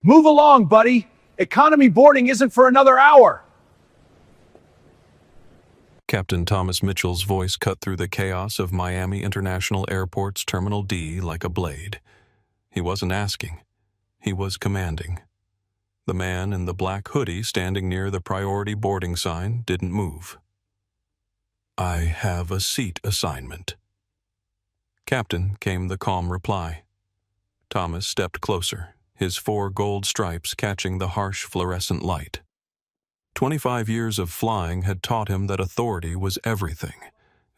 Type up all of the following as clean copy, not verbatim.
Move along, buddy. Economy boarding isn't for another hour. Captain Thomas Mitchell's voice cut through the chaos of Miami International Airport's Terminal D like a blade. He wasn't asking. He was commanding. The man in the black hoodie standing near the priority boarding sign didn't move. "I have a seat assignment." "Captain," came the calm reply. Thomas stepped closer, his 4 gold stripes catching the harsh fluorescent light. 25 years of flying had taught him that authority was everything,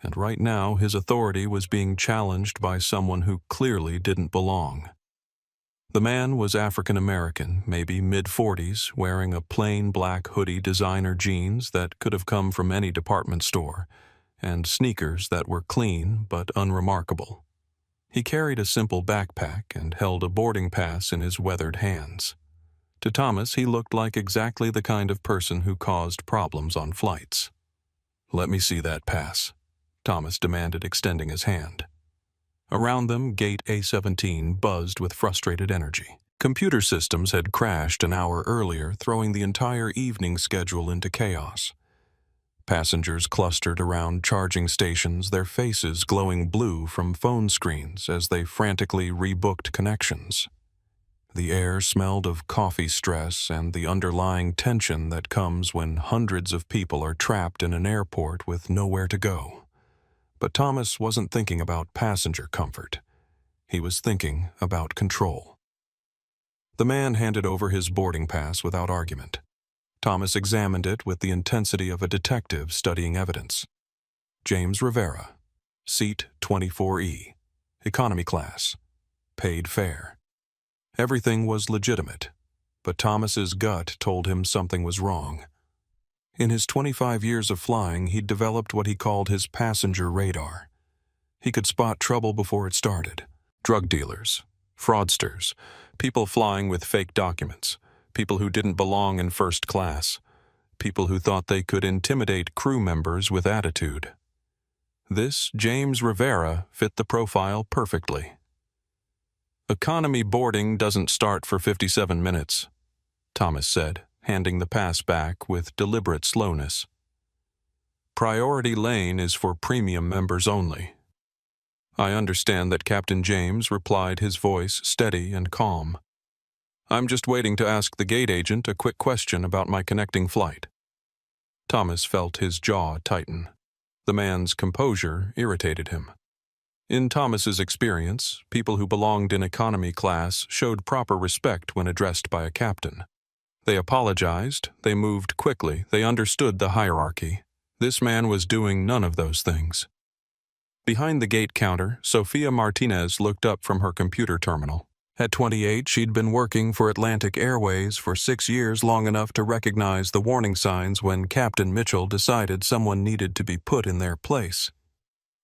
and right now his authority was being challenged by someone who clearly didn't belong. The man was African American, maybe mid-40s, wearing a plain black hoodie designer jeans that could have come from any department store, and sneakers that were clean but unremarkable. He carried a simple backpack and held a boarding pass in his weathered hands. To Thomas, he looked like exactly the kind of person who caused problems on flights. "Let me see that pass," Thomas demanded, extending his hand. Around them, Gate A17 buzzed with frustrated energy. Computer systems had crashed an hour earlier, throwing the entire evening schedule into chaos. Passengers clustered around charging stations, their faces glowing blue from phone screens as they frantically rebooked connections. The air smelled of coffee stress and the underlying tension that comes when hundreds of people are trapped in an airport with nowhere to go. But Thomas wasn't thinking about passenger comfort. He was thinking about control. The man handed over his boarding pass without argument. Thomas examined it with the intensity of a detective studying evidence. James Rivera, seat 24E, economy class, paid fare. Everything was legitimate, but Thomas's gut told him something was wrong. In his 25 years of flying, he'd developed what he called his passenger radar. He could spot trouble before it started. Drug dealers, fraudsters, people flying with fake documents, people who didn't belong in first class, people who thought they could intimidate crew members with attitude. This James Rivera fit the profile perfectly. "Economy boarding doesn't start for 57 minutes, Thomas said, handing the pass back with deliberate slowness. "Priority lane is for premium members only." "I understand that," Captain James replied, his voice steady and calm. "I'm just waiting to ask the gate agent a quick question about my connecting flight." Thomas felt his jaw tighten. The man's composure irritated him. In Thomas's experience, people who belonged in economy class showed proper respect when addressed by a captain. They apologized, they moved quickly, they understood the hierarchy. This man was doing none of those things. Behind the gate counter, Sofia Martinez looked up from her computer terminal. At 28, she'd been working for Atlantic Airways for 6 years, long enough to recognize the warning signs when Captain Mitchell decided someone needed to be put in their place.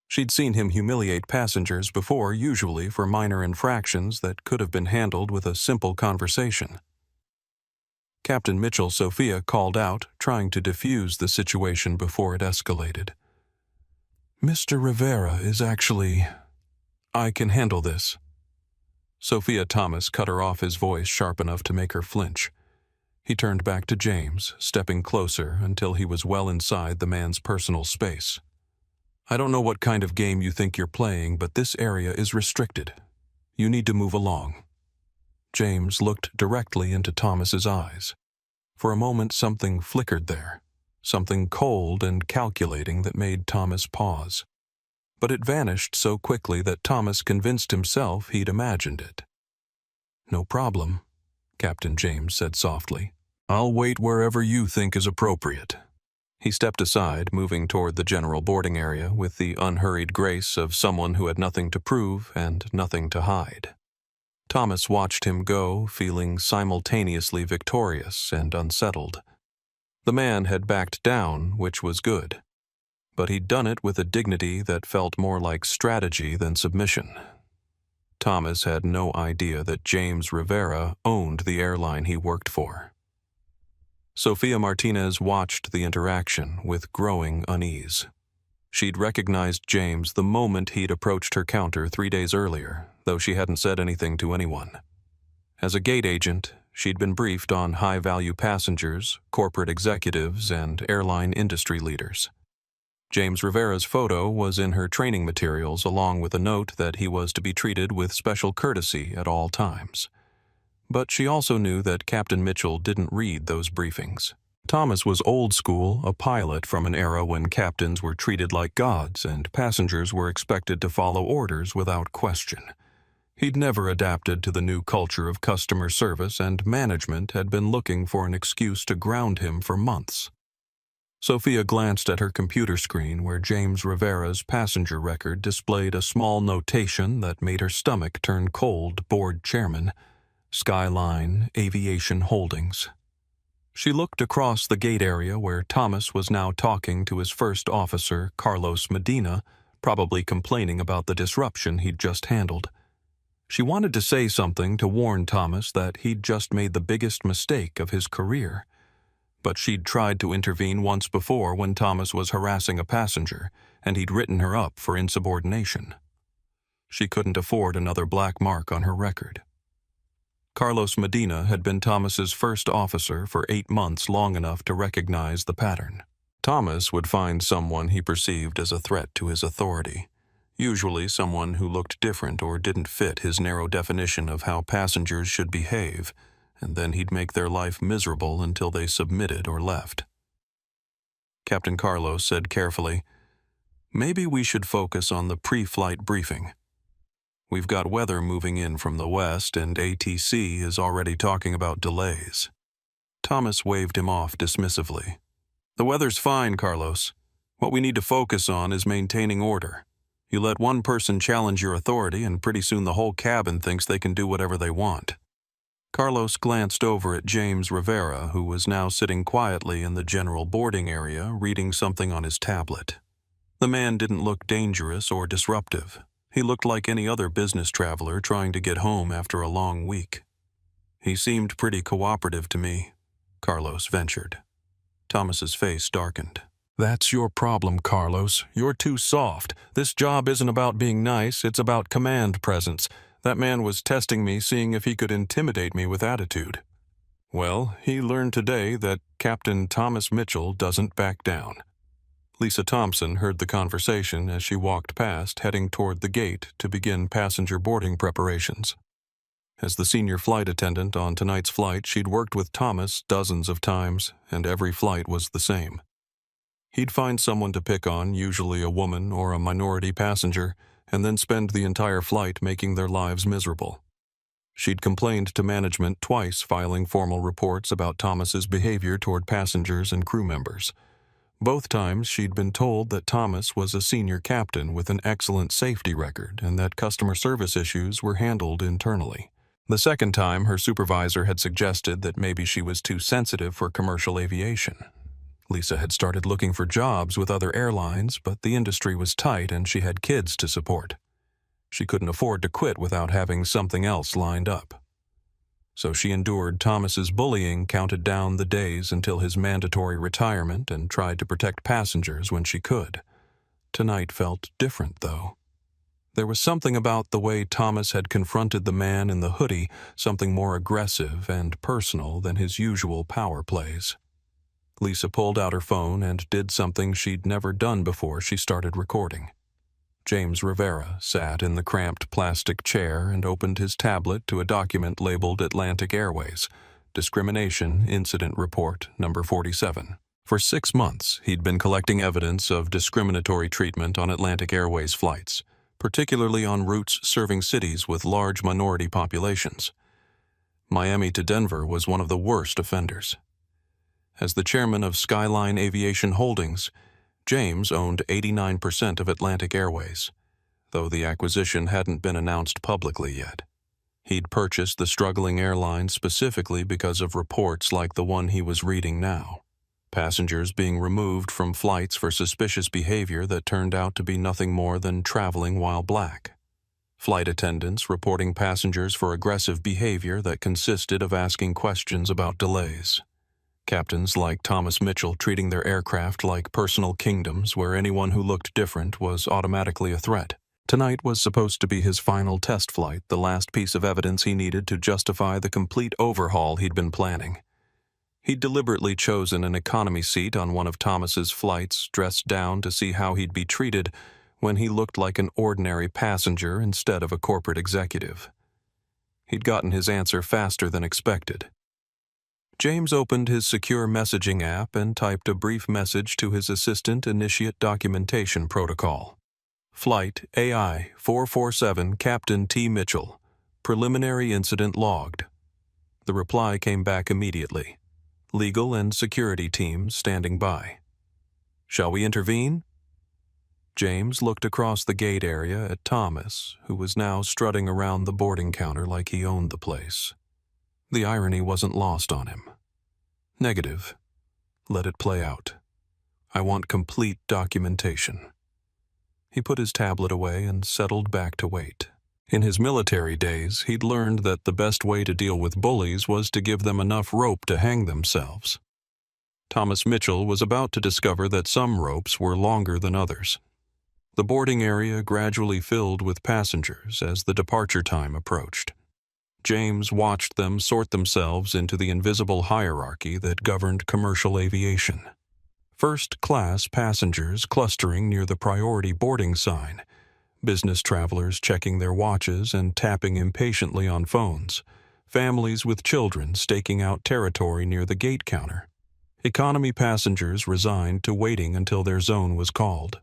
She'd seen him humiliate passengers before, usually for minor infractions that could have been handled with a simple conversation. Captain Mitchell, Sophia called out, trying to defuse the situation before it escalated. "Mr. Rivera is actually... I can handle this." Sophia Thomas cut her off, his voice sharp enough to make her flinch. He turned back to James, stepping closer until he was well inside the man's personal space. "I don't know what kind of game you think you're playing, but this area is restricted. You need to move along." James looked directly into Thomas's eyes. For a moment something flickered there, something cold and calculating that made Thomas pause. But it vanished so quickly that Thomas convinced himself he'd imagined it. "No problem," Captain James said softly. "I'll wait wherever you think is appropriate." He stepped aside, moving toward the general boarding area with the unhurried grace of someone who had nothing to prove and nothing to hide. Thomas watched him go, feeling simultaneously victorious and unsettled. The man had backed down, which was good. But he'd done it with a dignity that felt more like strategy than submission. Thomas had no idea that James Rivera owned the airline he worked for. Sofia Martinez watched the interaction with growing unease. She'd recognized James the moment he'd approached her counter 3 days earlier, though she hadn't said anything to anyone. As a gate agent, She'd been briefed on high-value passengers, corporate executives, and airline industry leaders. James Rivera's photo was in her training materials, along with a note that he was to be treated with special courtesy at all times. But she also knew that Captain Mitchell didn't read those briefings. Thomas was old school, a pilot from an era when captains were treated like gods and passengers were expected to follow orders without question. He'd never adapted to the new culture of customer service, and management had been looking for an excuse to ground him for months. Sophia glanced at her computer screen where James Rivera's passenger record displayed a small notation that made her stomach turn cold. Board chairman, Skyline Aviation Holdings. She looked across the gate area where Thomas was now talking to his first officer, Carlos Medina, probably complaining about the disruption he'd just handled. She wanted to say something to warn Thomas that he'd just made the biggest mistake of his career. But she'd tried to intervene once before when Thomas was harassing a passenger, and he'd written her up for insubordination. She couldn't afford another black mark on her record. Carlos Medina had been Thomas's first officer for 8 months, long enough to recognize the pattern. Thomas would find someone he perceived as a threat to his authority, usually someone who looked different or didn't fit his narrow definition of how passengers should behave, and then he'd make their life miserable until they submitted or left. Captain Carlos said carefully, "Maybe we should focus on the pre-flight briefing. We've got weather moving in from the west, and ATC is already talking about delays." Thomas waved him off dismissively. "The weather's fine, Carlos. What we need to focus on is maintaining order. You let one person challenge your authority, and pretty soon the whole cabin thinks they can do whatever they want." Carlos glanced over at James Rivera, who was now sitting quietly in the general boarding area, reading something on his tablet. The man didn't look dangerous or disruptive. He looked like any other business traveler trying to get home after a long week. "He seemed pretty cooperative to me," Carlos ventured. Thomas's face darkened. "That's your problem, Carlos. You're too soft. This job isn't about being nice, it's about command presence. That man was testing me, seeing if he could intimidate me with attitude. Well, he learned today that Captain Thomas Mitchell doesn't back down." Lisa Thompson heard the conversation as she walked past, heading toward the gate to begin passenger boarding preparations. As the senior flight attendant on tonight's flight, she'd worked with Thomas dozens of times, and every flight was the same. He'd find someone to pick on, usually a woman or a minority passenger, and then spend the entire flight making their lives miserable. She'd complained to management twice, filing formal reports about Thomas's behavior toward passengers and crew members. Both times she'd been told that Thomas was a senior captain with an excellent safety record and that customer service issues were handled internally. The second time, her supervisor had suggested that maybe she was too sensitive for commercial aviation. Lisa had started looking for jobs with other airlines, but the industry was tight and she had kids to support. She couldn't afford to quit without having something else lined up. So she endured Thomas's bullying, counted down the days until his mandatory retirement, and tried to protect passengers when she could. Tonight felt different, though. There was something about the way Thomas had confronted the man in the hoodie, something more aggressive and personal than his usual power plays. Lisa pulled out her phone and did something she'd never done before she started recording. James Rivera sat in the cramped plastic chair and opened his tablet to a document labeled Atlantic Airways, Discrimination Incident Report Number 47. For 6 months, he'd been collecting evidence of discriminatory treatment on Atlantic Airways flights, particularly on routes serving cities with large minority populations. Miami to Denver was one of the worst offenders. As the chairman of Skyline Aviation Holdings, James owned 89% of Atlantic Airways, though the acquisition hadn't been announced publicly yet. He'd purchased the struggling airline specifically because of reports like the one he was reading now. Passengers being removed from flights for suspicious behavior that turned out to be nothing more than traveling while black. Flight attendants reporting passengers for aggressive behavior that consisted of asking questions about delays. Captains like Thomas Mitchell treating their aircraft like personal kingdoms where anyone who looked different was automatically a threat. Tonight was supposed to be his final test flight, the last piece of evidence he needed to justify the complete overhaul he'd been planning. He'd deliberately chosen an economy seat on one of Thomas's flights, dressed down to see how he'd be treated when he looked like an ordinary passenger instead of a corporate executive. He'd gotten his answer faster than expected. James opened his secure messaging app and typed a brief message to his assistant initiate documentation protocol. Flight AI 447 Captain T. Mitchell. Preliminary incident logged. The reply came back immediately. Legal and security teams standing by. Shall we intervene? James looked across the gate area at Thomas, who was now strutting around the boarding counter like he owned the place. The irony wasn't lost on him. Negative. Let it play out. I want complete documentation. He put his tablet away and settled back to wait. In his military days, he'd learned that the best way to deal with bullies was to give them enough rope to hang themselves. Thomas Mitchell was about to discover that some ropes were longer than others. The boarding area gradually filled with passengers as the departure time approached. James watched them sort themselves into the invisible hierarchy that governed commercial aviation. First-class passengers clustering near the priority boarding sign, business travelers checking their watches and tapping impatiently on phones, families with children staking out territory near the gate counter, economy passengers resigned to waiting until their zone was called.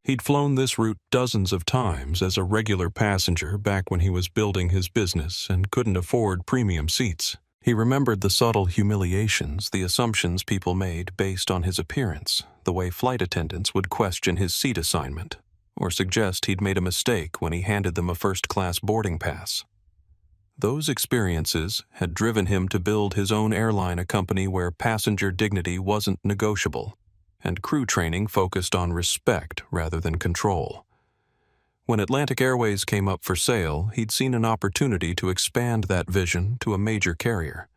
He'd flown this route dozens of times as a regular passenger back when he was building his business and couldn't afford premium seats. He remembered the subtle humiliations, the assumptions people made based on his appearance, the way flight attendants would question his seat assignment, or suggest he'd made a mistake when he handed them a first-class boarding pass. Those experiences had driven him to build his own airline, a company where passenger dignity wasn't negotiable, and crew training focused on respect rather than control. When Atlantic Airways came up for sale, he'd seen an opportunity to expand that vision to a major carrier.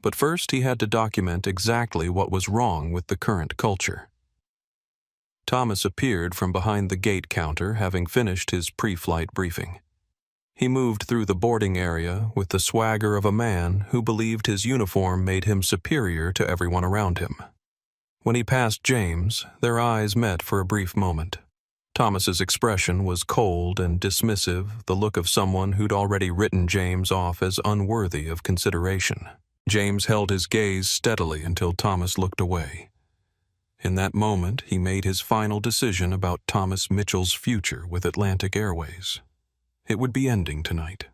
But first he had to document exactly what was wrong with the current culture. Thomas appeared from behind the gate counter, having finished his pre-flight briefing. He moved through the boarding area with the swagger of a man who believed his uniform made him superior to everyone around him. When he passed James, their eyes met for a brief moment. Thomas's expression was cold and dismissive, the look of someone who'd already written James off as unworthy of consideration. James held his gaze steadily until Thomas looked away. In that moment, he made his final decision about Thomas Mitchell's future with Atlantic Airways. It would be ending tonight.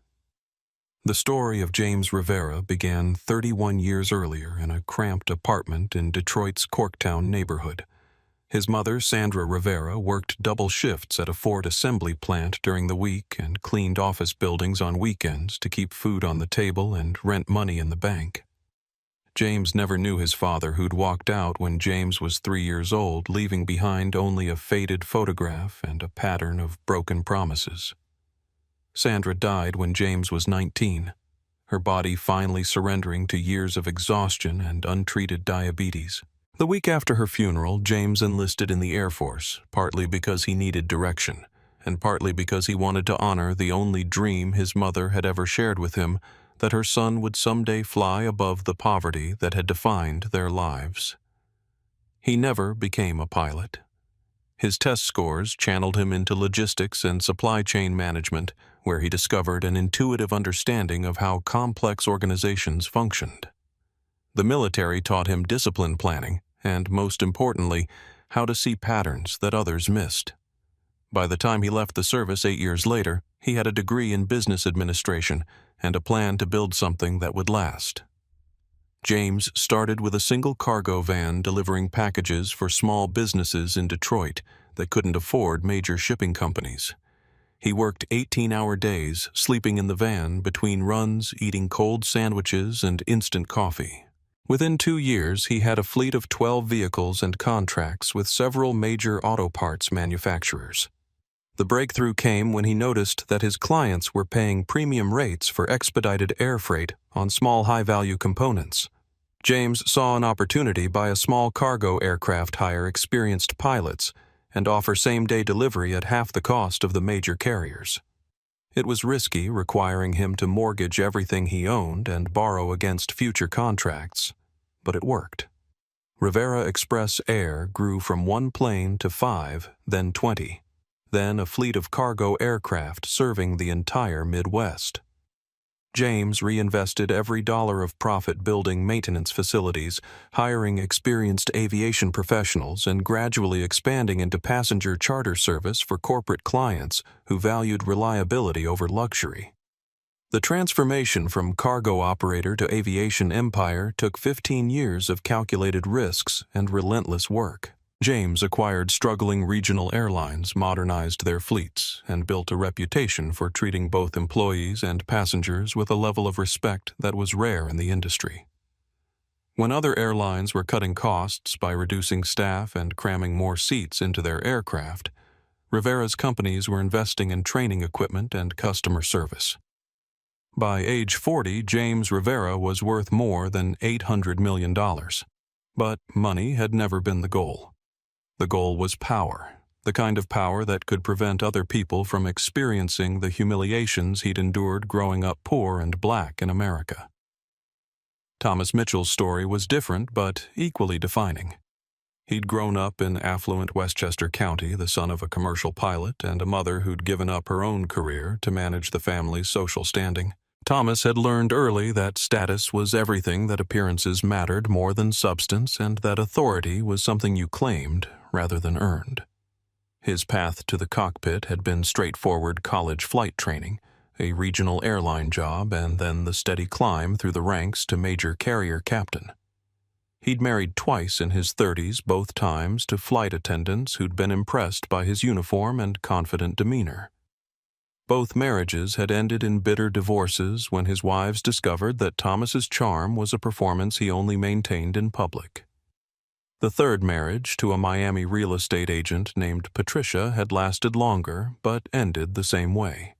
The story of James Rivera began 31 years earlier in a cramped apartment in Detroit's Corktown neighborhood. His mother, Sandra Rivera, worked double shifts at a Ford assembly plant during the week and cleaned office buildings on weekends to keep food on the table and rent money in the bank. James never knew his father, who'd walked out when James was 3 years old, leaving behind only a faded photograph and a pattern of broken promises. Sandra died when James was 19, her body finally surrendering to years of exhaustion and untreated diabetes. The week after her funeral, James enlisted in the Air Force, partly because he needed direction, and partly because he wanted to honor the only dream his mother had ever shared with him, that her son would someday fly above the poverty that had defined their lives. He never became a pilot. His test scores channeled him into logistics and supply chain management, where he discovered an intuitive understanding of how complex organizations functioned. The military taught him discipline planning, and, most importantly, how to see patterns that others missed. By the time he left the service 8 years later, he had a degree in business administration and a plan to build something that would last. James started with a single cargo van delivering packages for small businesses in Detroit that couldn't afford major shipping companies. He worked 18-hour days, sleeping in the van between runs, eating cold sandwiches and instant coffee. Within 2 years, he had a fleet of 12 vehicles and contracts with several major auto parts manufacturers. The breakthrough came when he noticed that his clients were paying premium rates for expedited air freight on small high-value components. James saw an opportunity by a small cargo aircraft hire experienced pilots and offer same-day delivery at half the cost of the major carriers. It was risky, requiring him to mortgage everything he owned and borrow against future contracts, but it worked. Rivera Express Air grew from 1 plane to 5, then 20, then a fleet of cargo aircraft serving the entire Midwest. James reinvested every dollar of profit building maintenance facilities, hiring experienced aviation professionals, and gradually expanding into passenger charter service for corporate clients who valued reliability over luxury. The transformation from cargo operator to aviation empire took 15 years of calculated risks and relentless work. James acquired struggling regional airlines, modernized their fleets, and built a reputation for treating both employees and passengers with a level of respect that was rare in the industry. When other airlines were cutting costs by reducing staff and cramming more seats into their aircraft, Rivera's companies were investing in training equipment and customer service. By age 40, James Rivera was worth more than $800 million. But money had never been the goal. The goal was power, the kind of power that could prevent other people from experiencing the humiliations he'd endured growing up poor and black in America. Thomas Mitchell's story was different but equally defining. He'd grown up in affluent Westchester County, the son of a commercial pilot and a mother who'd given up her own career to manage the family's social standing. Thomas had learned early that status was everything, that appearances mattered more than substance, and that authority was something you claimed rather than earned. His path to the cockpit had been straightforward college flight training, a regional airline job, and then the steady climb through the ranks to major carrier captain. He'd married twice in his 30s, both times to flight attendants who'd been impressed by his uniform and confident demeanor. Both marriages had ended in bitter divorces when his wives discovered that Thomas's charm was a performance he only maintained in public. The third marriage, to a Miami real estate agent named Patricia, had lasted longer, but ended the same way.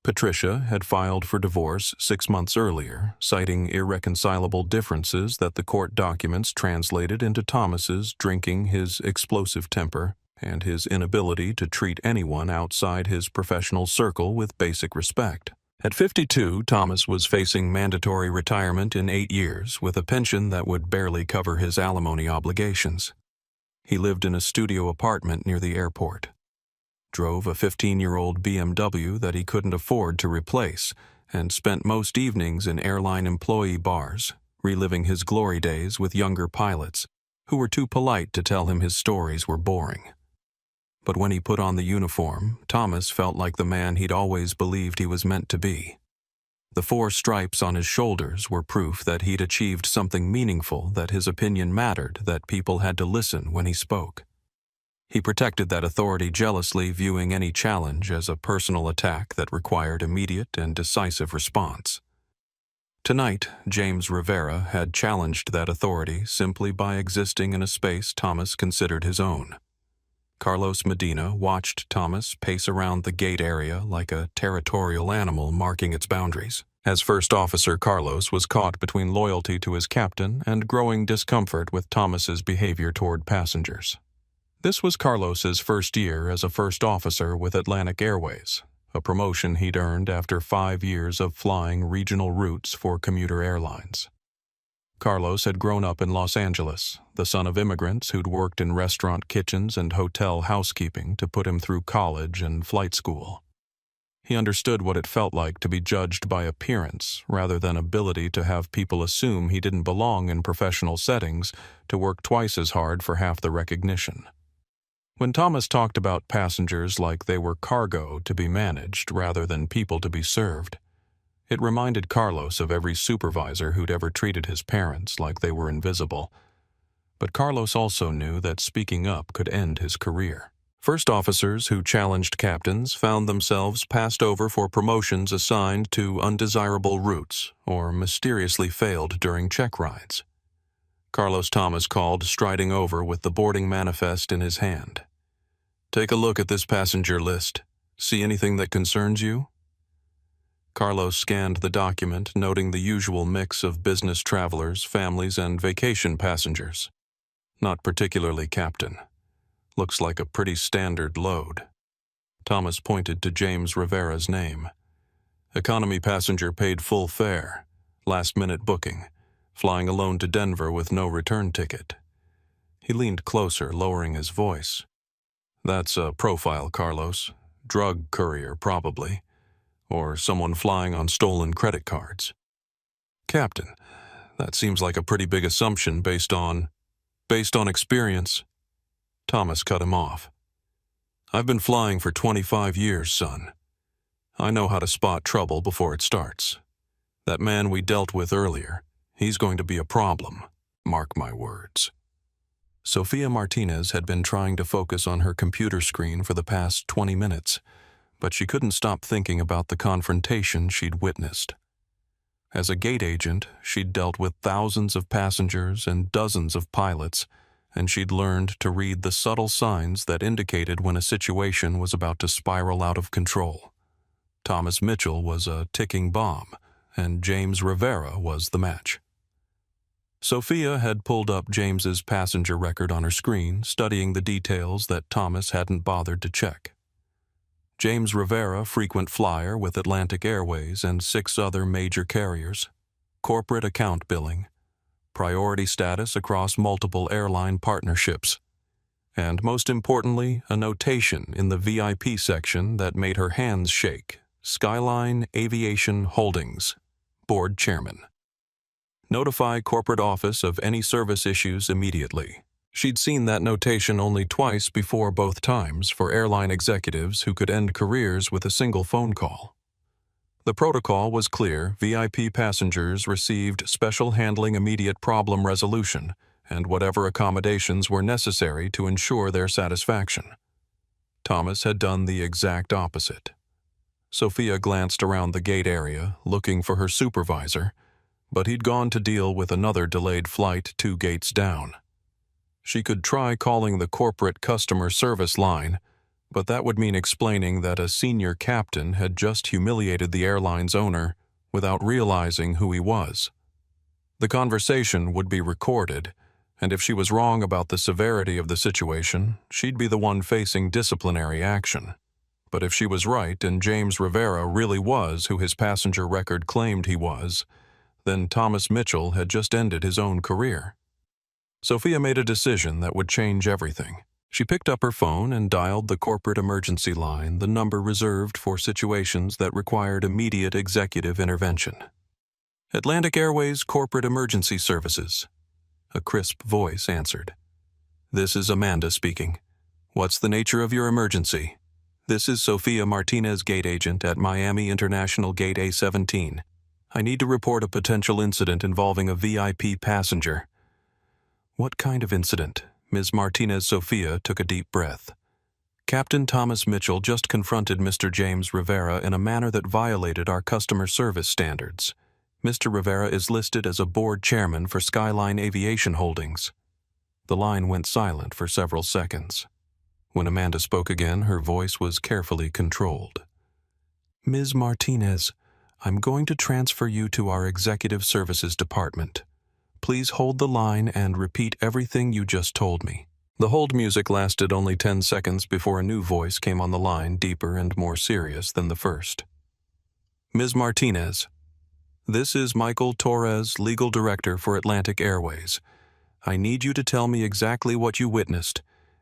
Patricia had filed for divorce 6 months earlier, citing irreconcilable differences that the court documents translated into Thomas's drinking, his explosive temper, and his inability to treat anyone outside his professional circle with basic respect. At 52, Thomas was facing mandatory retirement in 8 years, with a pension that would barely cover his alimony obligations. He lived in a studio apartment near the airport, drove a 15-year-old BMW that he couldn't afford to replace, and spent most evenings in airline employee bars, reliving his glory days with younger pilots who were too polite to tell him his stories were boring. But when he put on the uniform, Thomas felt like the man he'd always believed he was meant to be. The 4 stripes on his shoulders were proof that he'd achieved something meaningful, that his opinion mattered, that people had to listen when he spoke. He protected that authority jealously, viewing any challenge as a personal attack that required immediate and decisive response. Tonight, James Rivera had challenged that authority simply by existing in a space Thomas considered his own. Carlos Medina watched Thomas pace around the gate area like a territorial animal marking its boundaries. As first officer, Carlos was caught between loyalty to his captain and growing discomfort with Thomas's behavior toward passengers. This was Carlos's first year as a first officer with Atlantic Airways, a promotion he'd earned after 5 years of flying regional routes for commuter airlines. Carlos had grown up in Los Angeles, the son of immigrants who'd worked in restaurant kitchens and hotel housekeeping to put him through college and flight school. He understood what it felt like to be judged by appearance rather than ability, to have people assume he didn't belong in professional settings, to work twice as hard for half the recognition. When Thomas talked about passengers like they were cargo to be managed rather than people to be served, it reminded Carlos of every supervisor who'd ever treated his parents like they were invisible. But Carlos also knew that speaking up could end his career. First officers who challenged captains found themselves passed over for promotions assigned to undesirable routes or mysteriously failed during check rides. Carlos Thomas called striding over with the boarding manifest in his hand. "Take a look at this passenger list. See anything that concerns you?" Carlos scanned the document, noting the usual mix of business travelers, families, and vacation passengers. Not particularly, Captain. Looks like a pretty standard load. Thomas pointed to James Rivera's name. Economy passenger paid full fare, last-minute booking, flying alone to Denver with no return ticket. He leaned closer, lowering his voice. That's a profile, Carlos. Drug courier, probably. Or someone flying on stolen credit cards. Captain, that seems like a pretty big assumption based on experience. Thomas cut him off. I've been flying for 25 years, son. I know how to spot trouble before it starts. That man we dealt with earlier, he's going to be a problem. Mark my words. Sofia Martinez had been trying to focus on her computer screen for the past 20 minutes, but she couldn't stop thinking about the confrontation she'd witnessed. As a gate agent, she'd dealt with thousands of passengers and dozens of pilots, and she'd learned to read the subtle signs that indicated when a situation was about to spiral out of control. Thomas Mitchell was a ticking bomb, and James Rivera was the match. Sophia had pulled up James's passenger record on her screen, studying the details that Thomas hadn't bothered to check. James Rivera, frequent flyer with Atlantic Airways and 6 other major carriers, corporate account billing, priority status across multiple airline partnerships, and most importantly, a notation in the VIP section that made her hands shake: Skyline Aviation Holdings, Board Chairman. Notify corporate office of any service issues immediately. She'd seen that notation only twice before, both times for airline executives who could end careers with a single phone call. The protocol was clear: VIP passengers received special handling, immediate problem resolution, and whatever accommodations were necessary to ensure their satisfaction. Thomas had done the exact opposite. Sophia glanced around the gate area, looking for her supervisor, but he'd gone to deal with another delayed flight 2 gates down. She could try calling the corporate customer service line, but that would mean explaining that a senior captain had just humiliated the airline's owner without realizing who he was. The conversation would be recorded, and if she was wrong about the severity of the situation, she'd be the one facing disciplinary action. But if she was right and James Rivera really was who his passenger record claimed he was, then Thomas Mitchell had just ended his own career. Sophia made a decision that would change everything. She picked up her phone and dialed the corporate emergency line, the number reserved for situations that required immediate executive intervention. Atlantic Airways Corporate Emergency Services. A crisp voice answered. This is Amanda speaking. What's the nature of your emergency? This is Sofia Martinez, gate agent at Miami International Gate A17. I need to report a potential incident involving a VIP passenger. What kind of incident? Ms. Martinez Sofia took a deep breath. Captain Thomas Mitchell just confronted Mr. James Rivera in a manner that violated our customer service standards. Mr. Rivera is listed as a board chairman for Skyline Aviation Holdings. The line went silent for several seconds. When Amanda spoke again, her voice was carefully controlled. Ms. Martinez, I'm going to transfer you to our Executive Services Department. Please hold the line and repeat everything you just told me. The hold music lasted only 10 seconds before a new voice came on the line, deeper and more serious than the first. Ms. Martinez, this is Michael Torres, Legal Director for Atlantic Airways. I need you to tell me exactly what you witnessed,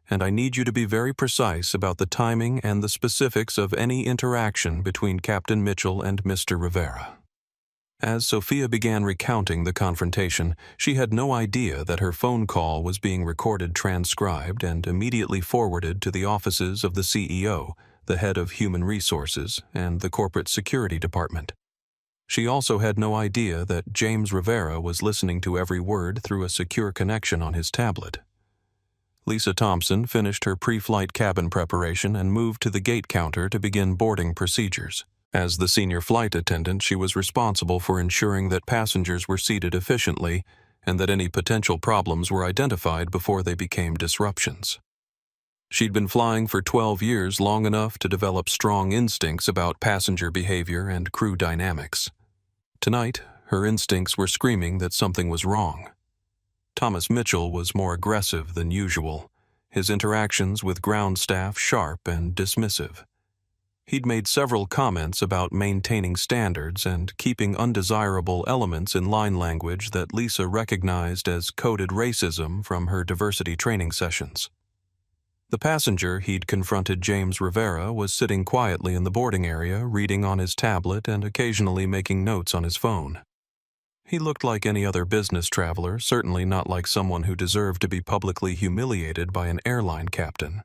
and I need you to be very precise about the timing and the specifics of any interaction between Captain Mitchell and Mr. Rivera. As Sophia began recounting the confrontation, she had no idea that her phone call was being recorded, transcribed, and immediately forwarded to the offices of the CEO, the head of Human Resources, and the Corporate Security Department. She also had no idea that James Rivera was listening to every word through a secure connection on his tablet. Lisa Thompson finished her pre-flight cabin preparation and moved to the gate counter to begin boarding procedures. As the senior flight attendant, she was responsible for ensuring that passengers were seated efficiently and that any potential problems were identified before they became disruptions. She'd been flying for 12 years, long enough to develop strong instincts about passenger behavior and crew dynamics. Tonight, her instincts were screaming that something was wrong. Thomas Mitchell was more aggressive than usual, his interactions with ground staff sharp and dismissive. He'd made several comments about maintaining standards and keeping undesirable elements in line language that Lisa recognized as coded racism from her diversity training sessions. The passenger he'd confronted, James Rivera, was sitting quietly in the boarding area, reading on his tablet and occasionally making notes on his phone. He looked like any other business traveler, certainly not like someone who deserved to be publicly humiliated by an airline captain.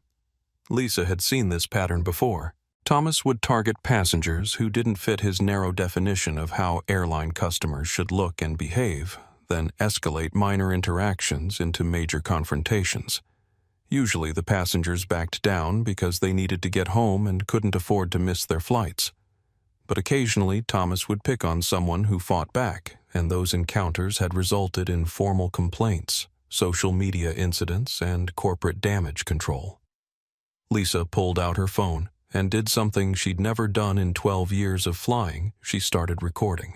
Lisa had seen this pattern before. Thomas would target passengers who didn't fit his narrow definition of how airline customers should look and behave, then escalate minor interactions into major confrontations. Usually the passengers backed down because they needed to get home and couldn't afford to miss their flights. But occasionally Thomas would pick on someone who fought back, and those encounters had resulted in formal complaints, social media incidents, and corporate damage control. Lisa pulled out her phone and did something she'd never done in 12 years of flying. She started recording.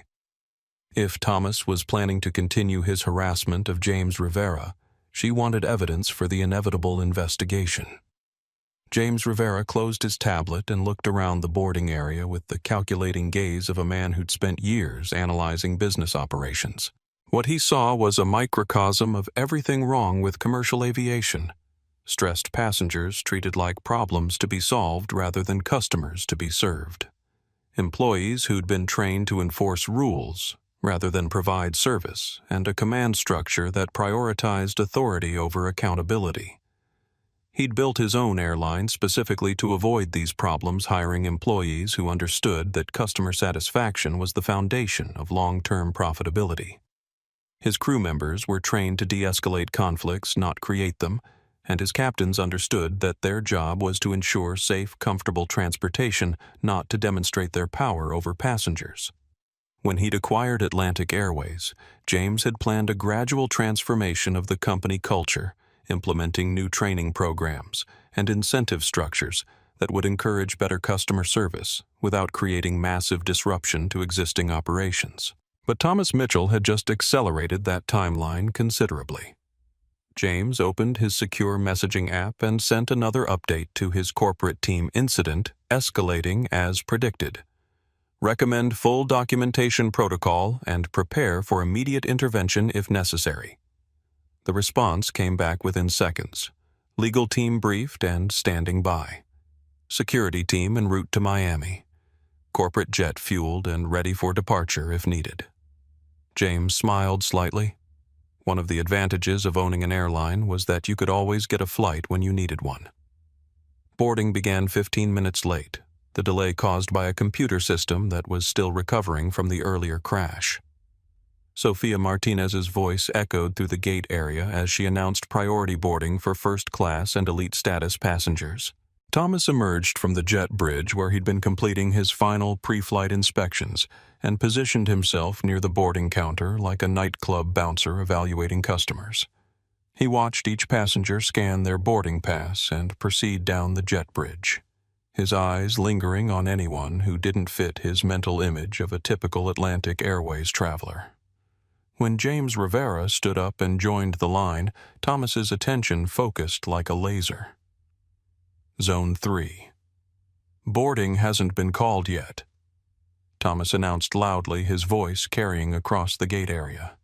If Thomas was planning to continue his harassment of James Rivera, she wanted evidence for the inevitable investigation. James Rivera closed his tablet and looked around the boarding area with the calculating gaze of a man who'd spent years analyzing business operations. What he saw was a microcosm of everything wrong with commercial aviation. Stressed passengers treated like problems to be solved rather than customers to be served. Employees who'd been trained to enforce rules rather than provide service, and a command structure that prioritized authority over accountability. He'd built his own airline specifically to avoid these problems, hiring employees who understood that customer satisfaction was the foundation of long-term profitability. His crew members were trained to de-escalate conflicts, not create them, and his captains understood that their job was to ensure safe, comfortable transportation, not to demonstrate their power over passengers. When he'd acquired Atlantic Airways, James had planned a gradual transformation of the company culture, implementing new training programs and incentive structures that would encourage better customer service without creating massive disruption to existing operations. But Thomas Mitchell had just accelerated that timeline considerably. James opened his secure messaging app and sent another update to his corporate team: incident escalating as predicted. Recommend full documentation protocol and prepare for immediate intervention if necessary. The response came back within seconds. Legal team briefed and standing by. Security team en route to Miami. Corporate jet fueled and ready for departure if needed. James smiled slightly. One of the advantages of owning an airline was that you could always get a flight when you needed one. Boarding began 15 minutes late, the delay caused by a computer system that was still recovering from the earlier crash. Sophia Martinez's voice echoed through the gate area as she announced priority boarding for first-class and elite status passengers. Thomas emerged from the jet bridge where he'd been completing his final pre-flight inspections and positioned himself near the boarding counter like a nightclub bouncer evaluating customers. He watched each passenger scan their boarding pass and proceed down the jet bridge, his eyes lingering on anyone who didn't fit his mental image of a typical Atlantic Airways traveler. When James Rivera stood up and joined the line, Thomas's attention focused like a laser. Zone 3. Boarding hasn't been called yet, Thomas announced loudly, his voice carrying across the gate area.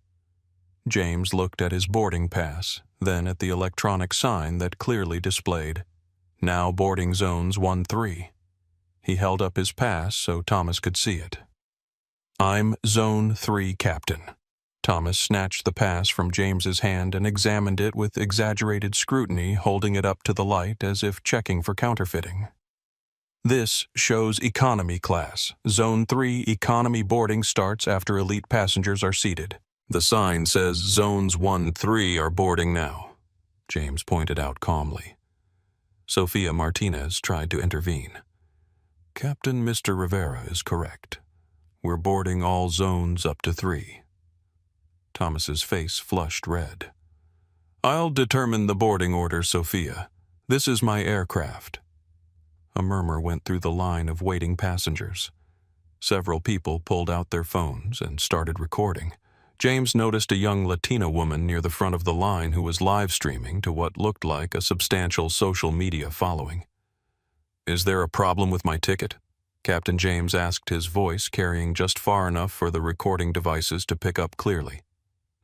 James looked at his boarding pass, then at the electronic sign that clearly displayed, "Now boarding zones 1-3. He held up his pass so Thomas could see it. "I'm Zone 3 Captain." Thomas snatched the pass from James's hand and examined it with exaggerated scrutiny, holding it up to the light as if checking for counterfeiting. "This shows economy class. Zone 3 economy boarding starts after elite passengers are seated. The sign says Zones 1-3 are boarding now," James pointed out calmly. Sophia Martinez tried to intervene. "Captain Mr. Rivera is correct. We're boarding all zones up to 3. Thomas's face flushed red. "I'll determine the boarding order, Sophia. This is my aircraft." A murmur went through the line of waiting passengers. Several people pulled out their phones and started recording. James noticed a young Latina woman near the front of the line who was live streaming to what looked like a substantial social media following. "Is there a problem with my ticket?" Captain James asked, his voice carrying just far enough for the recording devices to pick up clearly.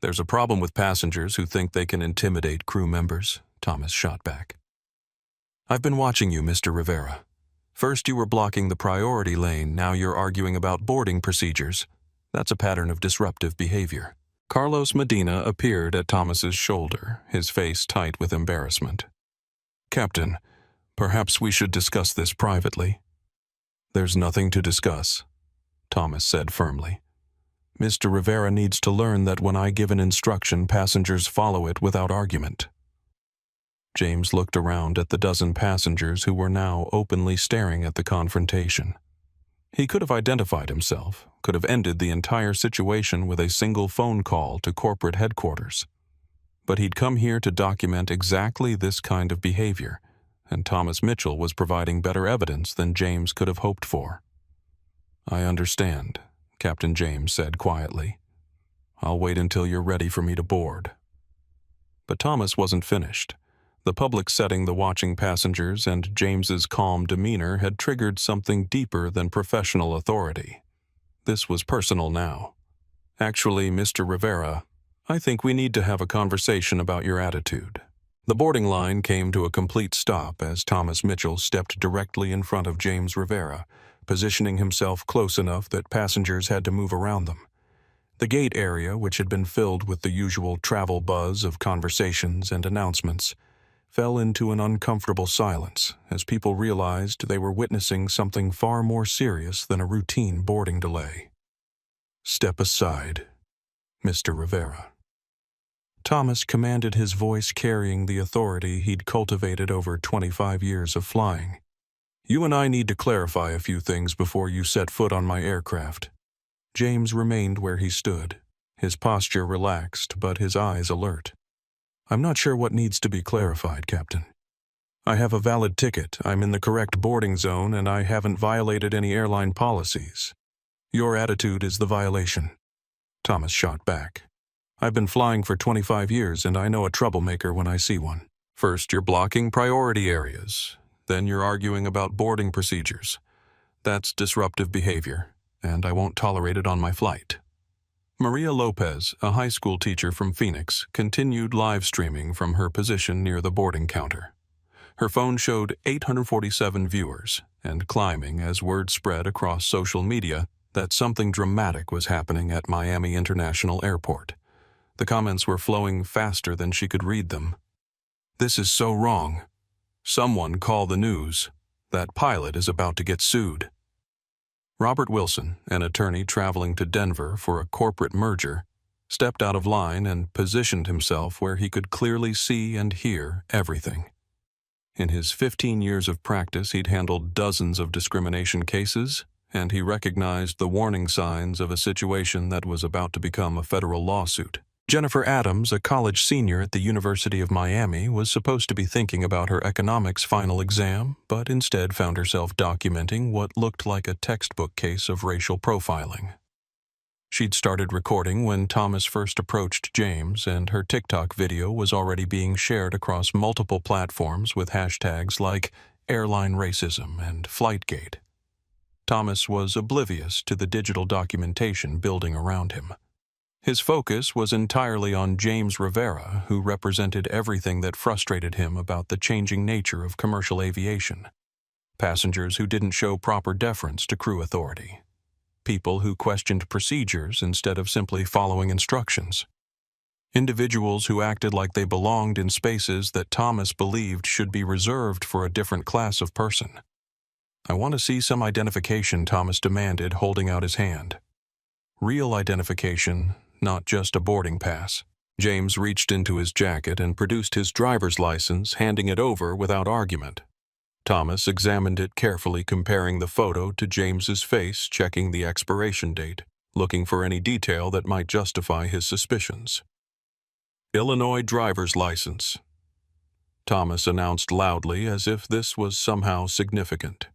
"There's a problem with passengers who think they can intimidate crew members," Thomas shot back. "I've been watching you, Mr. Rivera. First you were blocking the priority lane, now you're arguing about boarding procedures. That's a pattern of disruptive behavior." Carlos Medina appeared at Thomas's shoulder, his face tight with embarrassment. "Captain, perhaps we should discuss this privately." "There's nothing to discuss," Thomas said firmly. "Mr. Rivera needs to learn that when I give an instruction, passengers follow it without argument." James looked around at the dozen passengers who were now openly staring at the confrontation. He could have identified himself, could have ended the entire situation with a single phone call to corporate headquarters. But he'd come here to document exactly this kind of behavior, and Thomas Mitchell was providing better evidence than James could have hoped for. "I understand," Captain James said quietly. "I'll wait until you're ready for me to board." But Thomas wasn't finished. The public setting the watching passengers and James's calm demeanor had triggered something deeper than professional authority. This was personal now. "Actually, Mr. Rivera, I think we need to have a conversation about your attitude." The boarding line came to a complete stop as Thomas Mitchell stepped directly in front of James Rivera, positioning himself close enough that passengers had to move around them. The gate area, which had been filled with the usual travel buzz of conversations and announcements, fell into an uncomfortable silence as people realized they were witnessing something far more serious than a routine boarding delay. "Step aside, Mr. Rivera." Thomas commanded, his voice carrying the authority he'd cultivated over 25 years of flying. "You and I need to clarify a few things before you set foot on my aircraft." James remained where he stood, his posture relaxed but his eyes alert. "I'm not sure what needs to be clarified, Captain. I have a valid ticket, I'm in the correct boarding zone, and I haven't violated any airline policies. Your attitude is the violation." Thomas shot back. "I've been flying for 25 years, and I know a troublemaker when I see one. First, you're blocking priority areas. Then you're arguing about boarding procedures. That's disruptive behavior, and I won't tolerate it on my flight." Maria Lopez, a high school teacher from Phoenix, continued live streaming from her position near the boarding counter. Her phone showed 847 viewers, and climbing as word spread across social media that something dramatic was happening at Miami International Airport. The comments were flowing faster than she could read them. "This is so wrong. Someone call the news. That pilot is about to get sued." Robert Wilson, an attorney traveling to Denver for a corporate merger, stepped out of line and positioned himself where he could clearly see and hear everything. In his 15 years of practice, he'd handled dozens of discrimination cases, and he recognized the warning signs of a situation that was about to become a federal lawsuit. Jennifer Adams, a college senior at the University of Miami, was supposed to be thinking about her economics final exam, but instead found herself documenting what looked like a textbook case of racial profiling. She'd started recording when Thomas first approached James, and her TikTok video was already being shared across multiple platforms with hashtags like airline racism and Flightgate. Thomas was oblivious to the digital documentation building around him. His focus was entirely on James Rivera, who represented everything that frustrated him about the changing nature of commercial aviation. Passengers who didn't show proper deference to crew authority. People who questioned procedures instead of simply following instructions. Individuals who acted like they belonged in spaces that Thomas believed should be reserved for a different class of person. "I want to see some identification," Thomas demanded, holding out his hand. Real identification, not just a boarding pass. James reached into his jacket and produced his driver's license, handing it over without argument. Thomas examined it carefully, comparing the photo to James's face, checking the expiration date, looking for any detail that might justify his suspicions. "Illinois driver's license," Thomas announced loudly, as if this was somehow significant.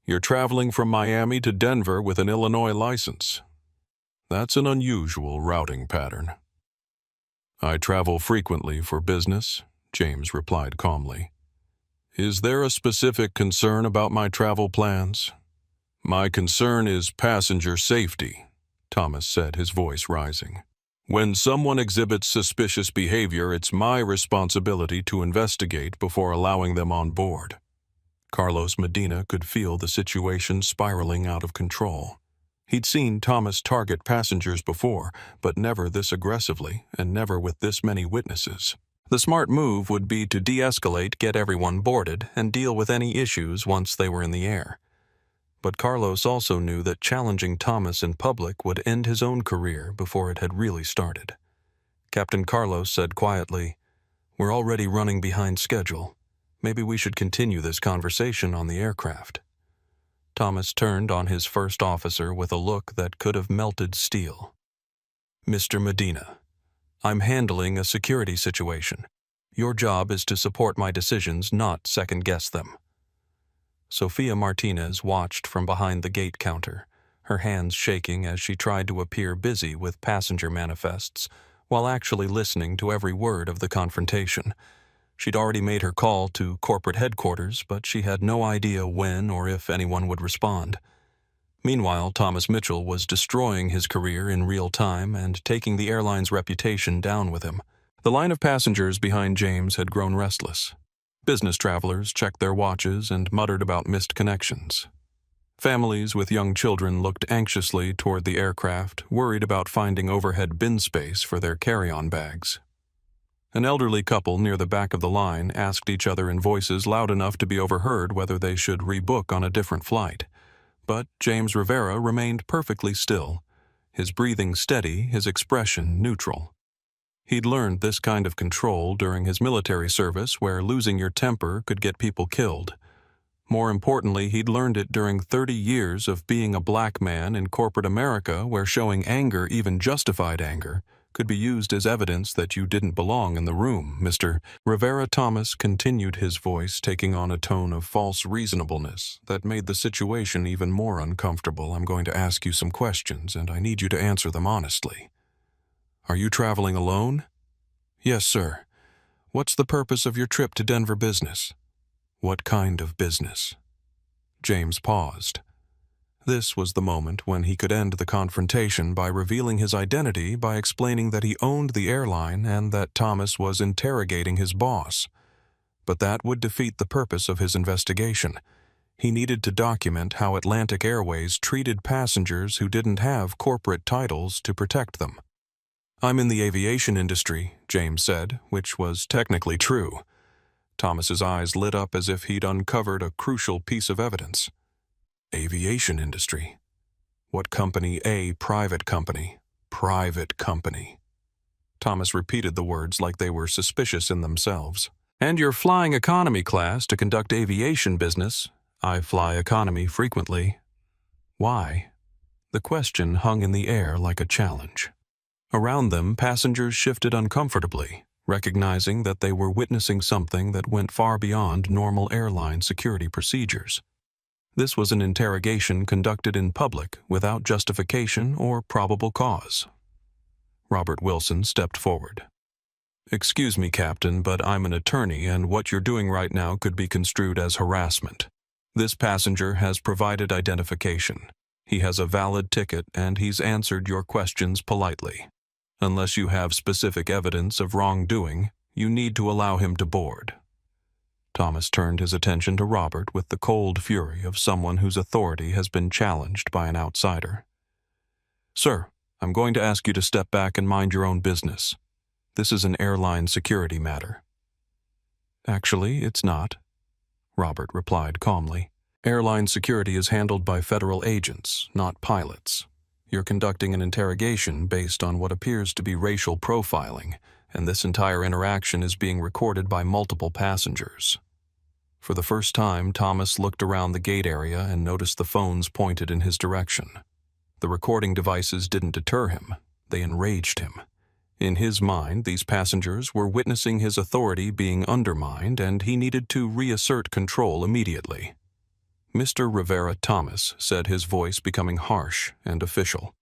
"You're traveling from Miami to Denver with an Illinois license." That's an unusual routing pattern. I travel frequently for business, James replied calmly. Is there a specific concern about my travel plans? My concern is passenger safety, Thomas said, his voice rising. When someone exhibits suspicious behavior, it's my responsibility to investigate before allowing them on board. Carlos Medina could feel the situation spiraling out of control. He'd seen Thomas target passengers before, but never this aggressively, and never with this many witnesses. The smart move would be to de-escalate, get everyone boarded, and deal with any issues once they were in the air. But Carlos also knew that challenging Thomas in public would end his own career before it had really started. Captain Carlos said quietly, "We're already running behind schedule. Maybe we should continue this conversation on the aircraft." Thomas turned on his first officer with a look that could have melted steel. "Mr. Medina, I'm handling a security situation. Your job is to support my decisions, not second-guess them." Sofia Martinez watched from behind the gate counter, her hands shaking as she tried to appear busy with passenger manifests, while actually listening to every word of the confrontation. She'd already made her call to corporate headquarters, but she had no idea when or if anyone would respond. Meanwhile, Thomas Mitchell was destroying his career in real time and taking the airline's reputation down with him. The line of passengers behind James had grown restless. Business travelers checked their watches and muttered about missed connections. Families with young children looked anxiously toward the aircraft, worried about finding overhead bin space for their carry-on bags. An elderly couple near the back of the line asked each other in voices loud enough to be overheard whether they should rebook on a different flight. But James Rivera remained perfectly still, his breathing steady, his expression neutral. He'd learned this kind of control during his military service, where losing your temper could get people killed. More importantly, he'd learned it during 30 years of being a black man in corporate America, where showing anger, even justified anger, could be used as evidence that you didn't belong in the room. Mr. Rivera Thomas continued, his voice taking on a tone of false reasonableness that made the situation even more uncomfortable. "I'm going to ask you some questions, and I need you to answer them honestly. Are you traveling alone?" "Yes, sir." "What's the purpose of your trip to Denver business?" "What kind of business?" James paused. This was the moment when he could end the confrontation by revealing his identity, by explaining that he owned the airline and that Thomas was interrogating his boss. But that would defeat the purpose of his investigation. He needed to document how Atlantic Airways treated passengers who didn't have corporate titles to protect them. "I'm in the aviation industry," James said, which was technically true. Thomas's eyes lit up as if he'd uncovered a crucial piece of evidence. "Aviation industry? What company? A private company. Private company." Thomas repeated the words like they were suspicious in themselves. "And you're flying economy class to conduct aviation business." "I fly economy frequently." "Why?" The question hung in the air like a challenge. Around them, passengers shifted uncomfortably, recognizing that they were witnessing something that went far beyond normal airline security procedures. This was an interrogation conducted in public without justification or probable cause. Robert Wilson stepped forward. "Excuse me, Captain, but I'm an attorney, and what you're doing right now could be construed as harassment. This passenger has provided identification. He has a valid ticket, and he's answered your questions politely. Unless you have specific evidence of wrongdoing, you need to allow him to board." Thomas turned his attention to Robert with the cold fury of someone whose authority has been challenged by an outsider. "Sir, I'm going to ask you to step back and mind your own business. This is an airline security matter." "Actually, it's not," Robert replied calmly. "Airline security is handled by federal agents, not pilots. You're conducting an interrogation based on what appears to be racial profiling, and this entire interaction is being recorded by multiple passengers." For the first time, Thomas looked around the gate area and noticed the phones pointed in his direction. The recording devices didn't deter him, they enraged him. In his mind, these passengers were witnessing his authority being undermined, and he needed to reassert control immediately. "Mr. Rivera Thomas," said his voice becoming harsh and official,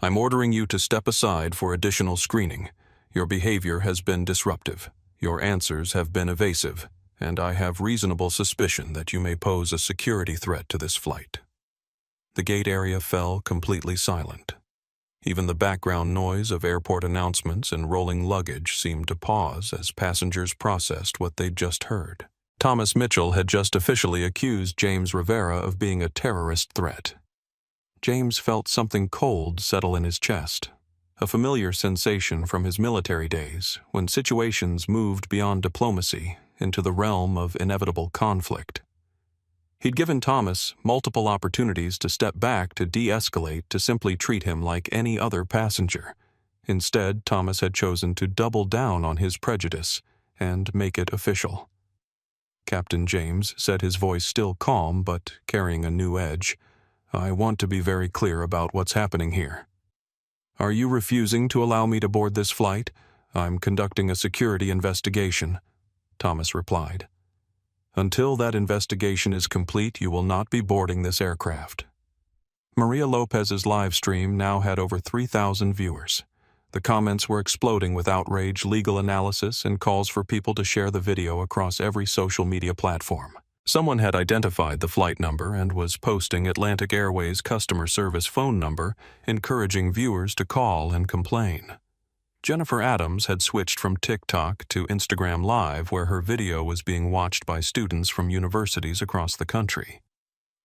I'm ordering you to step aside for additional screening. Your behavior has been disruptive. Your answers have been evasive, and I have reasonable suspicion that you may pose a security threat to this flight." The gate area fell completely silent. Even the background noise of airport announcements and rolling luggage seemed to pause as passengers processed what they'd just heard. Thomas Mitchell had just officially accused James Rivera of being a terrorist threat. James felt something cold settle in his chest, a familiar sensation from his military days when situations moved beyond diplomacy into the realm of inevitable conflict. He'd given Thomas multiple opportunities to step back to de-escalate to simply treat him like any other passenger. Instead, Thomas had chosen to double down on his prejudice and make it official. Captain James said, his voice still calm but carrying a new edge, "I want to be very clear about what's happening here. Are you refusing to allow me to board this flight? I'm conducting a security investigation," Thomas replied. "Until that investigation is complete, you will not be boarding this aircraft." Maria Lopez's live stream now had over 3,000 viewers. The comments were exploding with outrage, legal analysis, and calls for people to share the video across every social media platform. Someone had identified the flight number and was posting Atlantic Airways' customer service phone number, encouraging viewers to call and complain. Jennifer Adams had switched from TikTok to Instagram Live, where her video was being watched by students from universities across the country.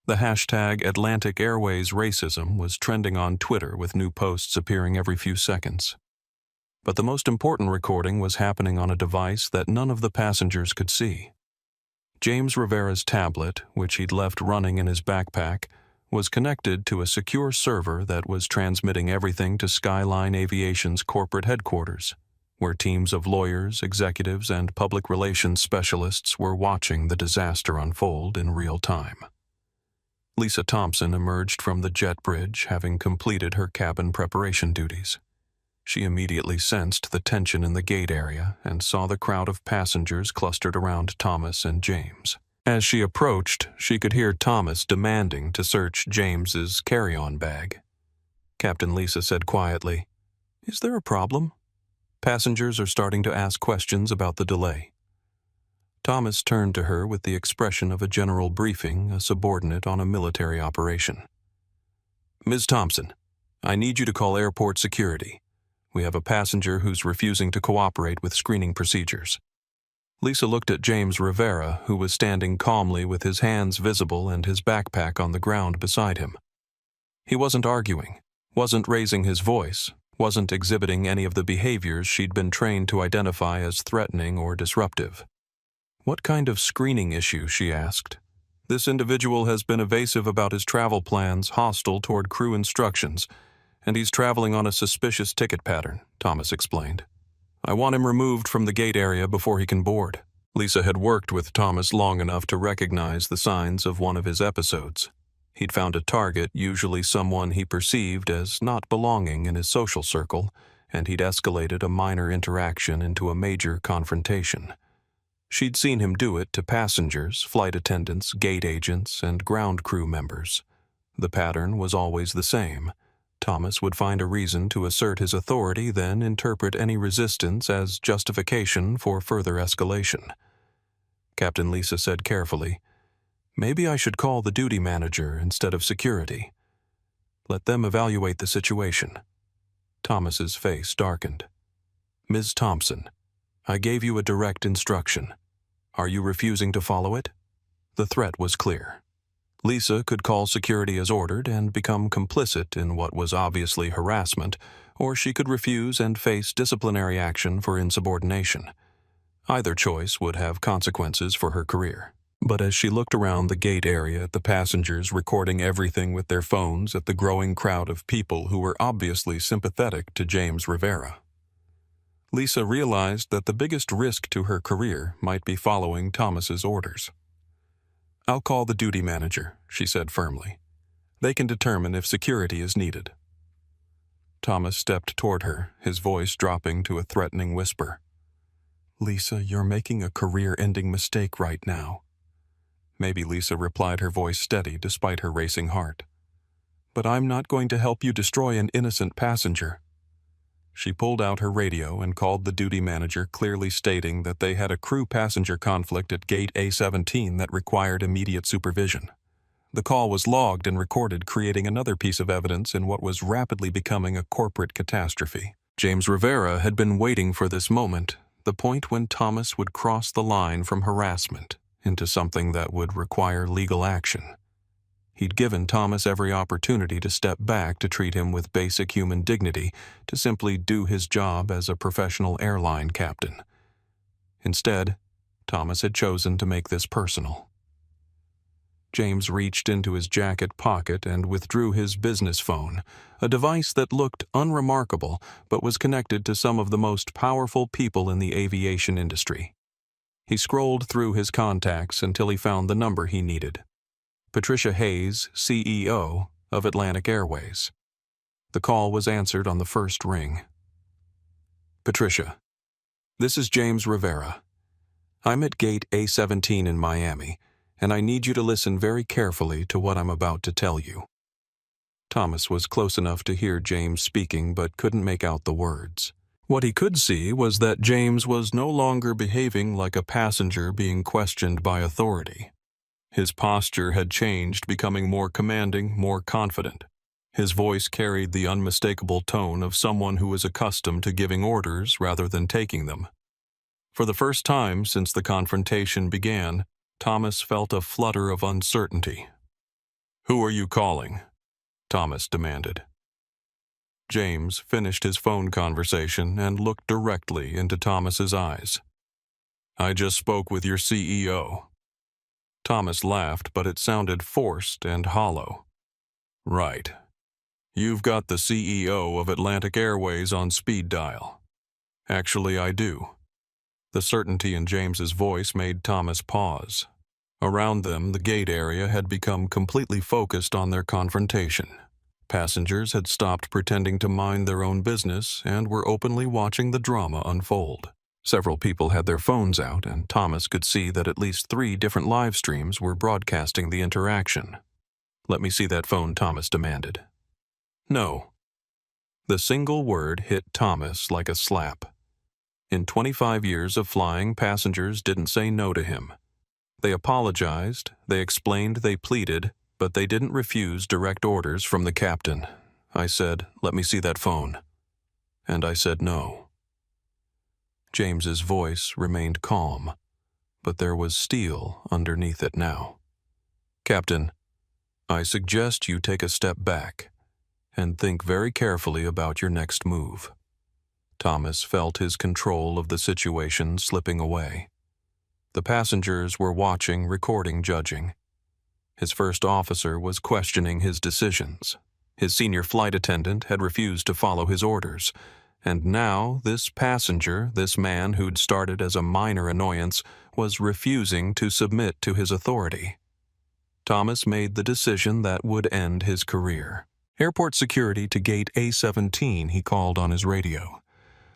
The hashtag Atlantic Airways Racism was trending on Twitter, with new posts appearing every few seconds. But the most important recording was happening on a device that none of the passengers could see. James Rivera's tablet, which he'd left running in his backpack, was connected to a secure server that was transmitting everything to Skyline Aviation's corporate headquarters, where teams of lawyers, executives, and public relations specialists were watching the disaster unfold in real time. Lisa Thompson emerged from the jet bridge, having completed her cabin preparation duties. She immediately sensed the tension in the gate area and saw the crowd of passengers clustered around Thomas and James. As she approached, she could hear Thomas demanding to search James's carry-on bag. Captain Lisa said quietly, "Is there a problem? Passengers are starting to ask questions about the delay." Thomas turned to her with the expression of a general briefing a subordinate on a military operation. "Ms. Thompson, I need you to call airport security. We have a passenger who's refusing to cooperate with screening procedures." Lisa looked at James Rivera, who was standing calmly with his hands visible and his backpack on the ground beside him. He wasn't arguing, wasn't raising his voice, wasn't exhibiting any of the behaviors she'd been trained to identify as threatening or disruptive. "What kind of screening issue?" she asked. "This individual has been evasive about his travel plans, hostile toward crew instructions, and he's traveling on a suspicious ticket pattern," Thomas explained. "I want him removed from the gate area before he can board." Lisa had worked with Thomas long enough to recognize the signs of one of his episodes. He'd found a target, usually someone he perceived as not belonging in his social circle, and he'd escalated a minor interaction into a major confrontation. She'd seen him do it to passengers, flight attendants, gate agents, and ground crew members. The pattern was always the same. Thomas would find a reason to assert his authority, then interpret any resistance as justification for further escalation. Captain Lisa said carefully, "Maybe I should call the duty manager instead of security. Let them evaluate the situation." Thomas's face darkened. "Ms. Thompson, I gave you a direct instruction. Are you refusing to follow it?" The threat was clear. Lisa could call security as ordered and become complicit in what was obviously harassment, or she could refuse and face disciplinary action for insubordination. Either choice would have consequences for her career. But as she looked around the gate area at the passengers recording everything with their phones, at the growing crowd of people who were obviously sympathetic to James Rivera, Lisa realized that the biggest risk to her career might be following Thomas's orders. "I'll call the duty manager," she said firmly. "They can determine if security is needed." Thomas stepped toward her, his voice dropping to a threatening whisper. "Lisa, you're making a career-ending mistake right now." "Maybe," Lisa replied, her voice steady despite her racing heart. but I'm not going to help you destroy an innocent passenger." She pulled out her radio and called the duty manager, clearly stating that they had a crew-passenger conflict at Gate A17 that required immediate supervision. The call was logged and recorded, creating another piece of evidence in what was rapidly becoming a corporate catastrophe. James Rivera had been waiting for this moment, the point when Thomas would cross the line from harassment into something that would require legal action. He'd given Thomas every opportunity to step back, to treat him with basic human dignity, to simply do his job as a professional airline captain. Instead, Thomas had chosen to make this personal. James reached into his jacket pocket and withdrew his business phone, a device that looked unremarkable but was connected to some of the most powerful people in the aviation industry. He scrolled through his contacts until he found the number he needed. Patricia Hayes, CEO of Atlantic Airways. The call was answered on the first ring. "Patricia, this is James Rivera. I'm at Gate A17 in Miami, and I need you to listen very carefully to what I'm about to tell you." Thomas was close enough to hear James speaking but couldn't make out the words. What he could see was that James was no longer behaving like a passenger being questioned by authority. His posture had changed, becoming more commanding, more confident. His voice carried the unmistakable tone of someone who is accustomed to giving orders rather than taking them. For the first time since the confrontation began, Thomas felt a flutter of uncertainty. "Who are you calling?" Thomas demanded. James finished his phone conversation and looked directly into Thomas's eyes. "I just spoke with your CEO." Thomas laughed, but it sounded forced and hollow. "Right. You've got the CEO of Atlantic Airways on speed dial." "Actually, I do." The certainty in James's voice made Thomas pause. Around them, the gate area had become completely focused on their confrontation. Passengers had stopped pretending to mind their own business and were openly watching the drama unfold. Several people had their phones out, and Thomas could see that at least 3 different live streams were broadcasting the interaction. "Let me see that phone," Thomas demanded. "No." The single word hit Thomas like a slap. In 25 years of flying, passengers didn't say no to him. They apologized, they explained, they pleaded, but they didn't refuse direct orders from the captain. I said, "Let me see that phone." And I said no. James's voice remained calm, but there was steel underneath it now. "Captain, I suggest you take a step back and think very carefully about your next move." Thomas felt his control of the situation slipping away. The passengers were watching, recording, judging. His first officer was questioning his decisions. His senior flight attendant had refused to follow his orders. And now this passenger, this man who'd started as a minor annoyance, was refusing to submit to his authority. Thomas made the decision that would end his career. "Airport security to Gate A17, he called on his radio.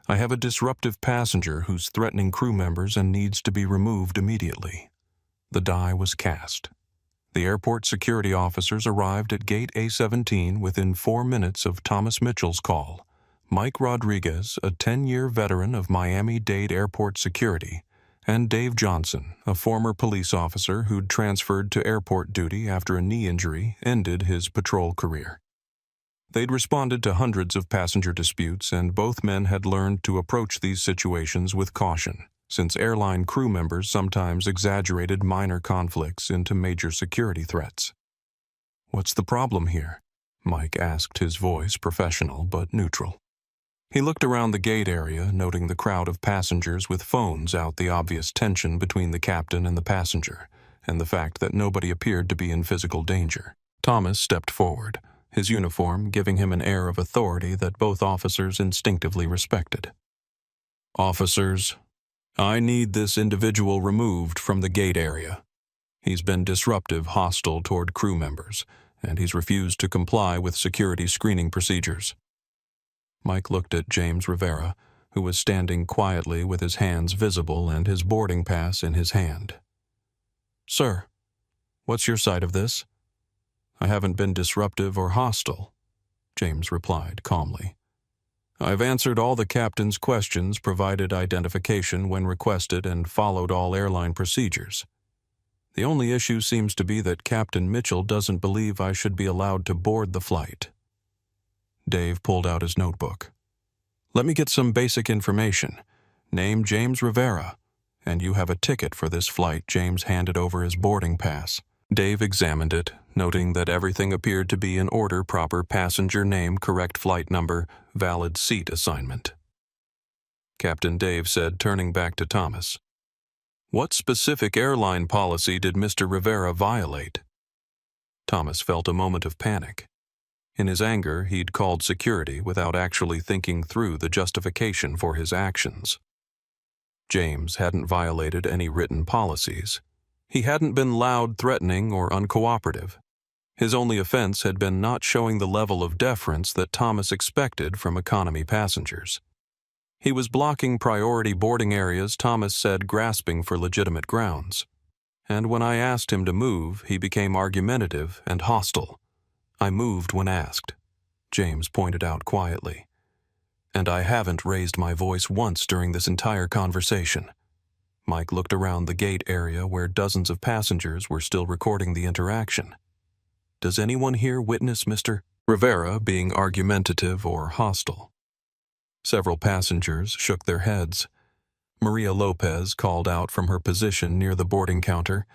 "I have a disruptive passenger who's threatening crew members and needs to be removed immediately." The die was cast. The airport security officers arrived at Gate A17 within 4 minutes of Thomas Mitchell's call. Mike Rodriguez, a 10-year veteran of Miami-Dade Airport security, and Dave Johnson, a former police officer who'd transferred to airport duty after a knee injury ended his patrol career. They'd responded to hundreds of passenger disputes, and both men had learned to approach these situations with caution, since airline crew members sometimes exaggerated minor conflicts into major security threats. "What's the problem here?" Mike asked, his voice professional but neutral. He looked around the gate area, noting the crowd of passengers with phones out, the obvious tension between the captain and the passenger, and the fact that nobody appeared to be in physical danger. Thomas stepped forward, his uniform giving him an air of authority that both officers instinctively respected. "Officers, I need this individual removed from the gate area. He's been disruptive, hostile toward crew members, and he's refused to comply with security screening procedures." Mike looked at James Rivera, who was standing quietly with his hands visible and his boarding pass in his hand. "Sir, what's your side of this?" I haven't been disruptive or hostile, James replied calmly. I've answered all the captain's questions, provided identification when requested, and followed all airline procedures. The only issue seems to be that Captain Mitchell doesn't believe I should be allowed to board the flight. Dave pulled out his notebook. Let me get some basic information. Name James Rivera, and you have a ticket for this flight. James handed over his boarding pass. Dave examined it, noting that everything appeared to be in order: proper passenger name, correct flight number, valid seat assignment. Captain Dave said, turning back to Thomas, What specific airline policy did Mr. Rivera violate? Thomas felt a moment of panic. In his anger, he'd called security without actually thinking through the justification for his actions. James hadn't violated any written policies. He hadn't been loud, threatening, or uncooperative. His only offense had been not showing the level of deference that Thomas expected from economy passengers. He was blocking priority boarding areas, Thomas said, grasping for legitimate grounds. And when I asked him to move, he became argumentative and hostile. I moved when asked, James pointed out quietly. And I haven't raised my voice once during this entire conversation. Mike looked around the gate area where dozens of passengers were still recording the interaction. Does anyone here witness Mr. Rivera being argumentative or hostile? Several passengers shook their heads. Maria Lopez called out from her position near the boarding counter.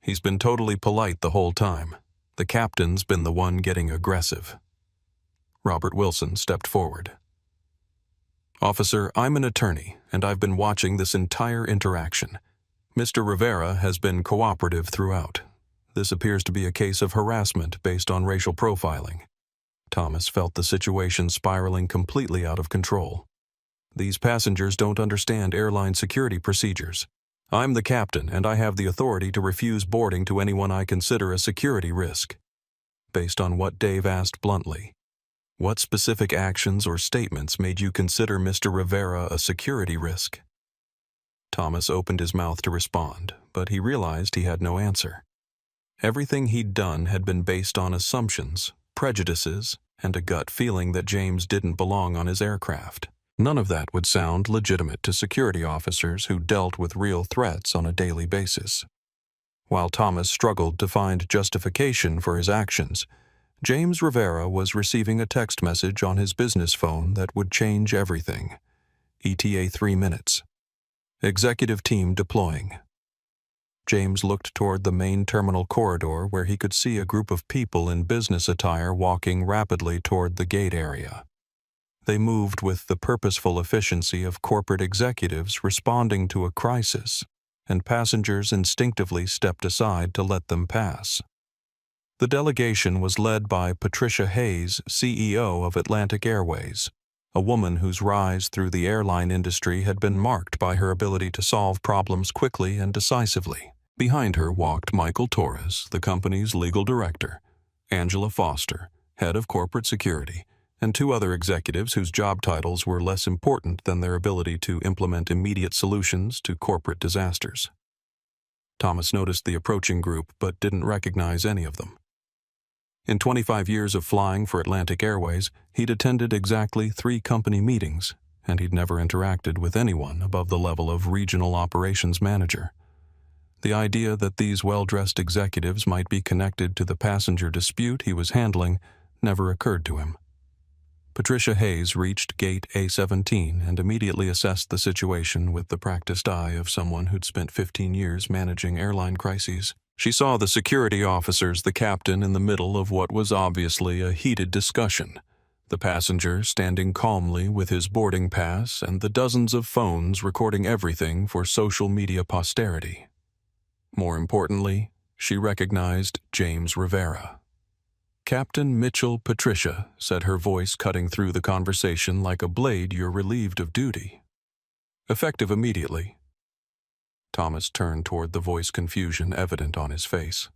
He's been totally polite the whole time. The captain's been the one getting aggressive. Robert Wilson stepped forward. Officer, I'm an attorney, and I've been watching this entire interaction. Mr. Rivera has been cooperative throughout. This appears to be a case of harassment based on racial profiling. Thomas felt the situation spiraling completely out of control. These passengers don't understand airline security procedures. I'm the captain, and I have the authority to refuse boarding to anyone I consider a security risk. Based on what Dave asked bluntly, what specific actions or statements made you consider Mr. Rivera a security risk? Thomas opened his mouth to respond, but he realized he had no answer. Everything he'd done had been based on assumptions, prejudices, and a gut feeling that James didn't belong on his aircraft. None of that would sound legitimate to security officers who dealt with real threats on a daily basis. While Thomas struggled to find justification for his actions, James Rivera was receiving a text message on his business phone that would change everything. ETA 3 minutes. Executive team deploying. James looked toward the main terminal corridor where he could see a group of people in business attire walking rapidly toward the gate area. They moved with the purposeful efficiency of corporate executives responding to a crisis, and passengers instinctively stepped aside to let them pass. The delegation was led by Patricia Hayes, CEO of Atlantic Airways, a woman whose rise through the airline industry had been marked by her ability to solve problems quickly and decisively. Behind her walked Michael Torres, the company's legal director, Angela Foster, head of corporate security, and 2 other executives whose job titles were less important than their ability to implement immediate solutions to corporate disasters. Thomas noticed the approaching group but didn't recognize any of them. In 25 years of flying for Atlantic Airways, he'd attended exactly 3 company meetings, and he'd never interacted with anyone above the level of regional operations manager. The idea that these well-dressed executives might be connected to the passenger dispute he was handling never occurred to him. Patricia Hayes reached gate A17 and immediately assessed the situation with the practiced eye of someone who'd spent 15 years managing airline crises. She saw the security officers, the captain, in the middle of what was obviously a heated discussion, the passenger standing calmly with his boarding pass, and the dozens of phones recording everything for social media posterity. More importantly, she recognized James Rivera. Captain Mitchell Patricia, said, her voice cutting through the conversation like a blade. You're relieved of duty. Effective immediately. Thomas turned toward the voice, confusion evident on his face.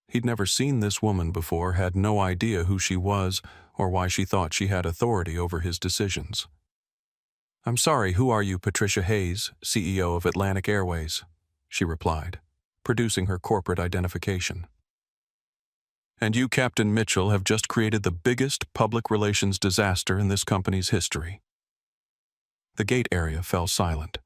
He'd never seen this woman before, had no idea who she was or why she thought she had authority over his decisions. I'm sorry, who are you? Patricia Hayes, CEO of Atlantic Airways, she replied, producing her corporate identification. And you, Captain Mitchell, have just created the biggest public relations disaster in this company's history." The gate area fell silent.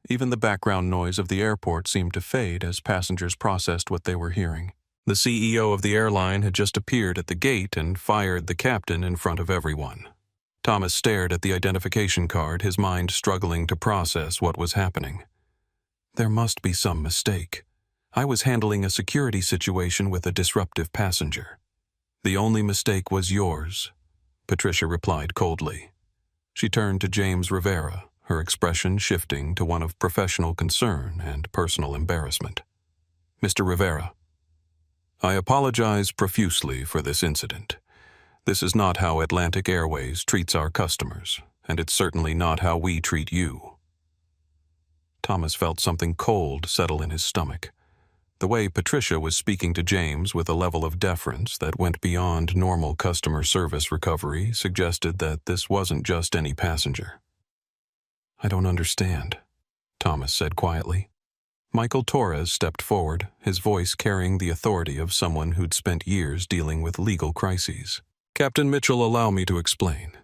Even the background noise of the airport seemed to fade as passengers processed what they were hearing. The CEO of the airline had just appeared at the gate and fired the captain in front of everyone. Thomas stared at the identification card, his mind struggling to process what was happening. There must be some mistake. I was handling a security situation with a disruptive passenger. The only mistake was yours, Patricia replied coldly. She turned to James Rivera, her expression shifting to one of professional concern and personal embarrassment. "Mr. Rivera, I apologize profusely for this incident. This is not how Atlantic Airways treats our customers, and it's certainly not how we treat you." Thomas felt something cold settle in his stomach. The way Patricia was speaking to James with a level of deference that went beyond normal customer service recovery suggested that this wasn't just any passenger. "I don't understand," Thomas said quietly. Michael Torres stepped forward, his voice carrying the authority of someone who'd spent years dealing with legal crises. "Captain Mitchell, allow me to explain.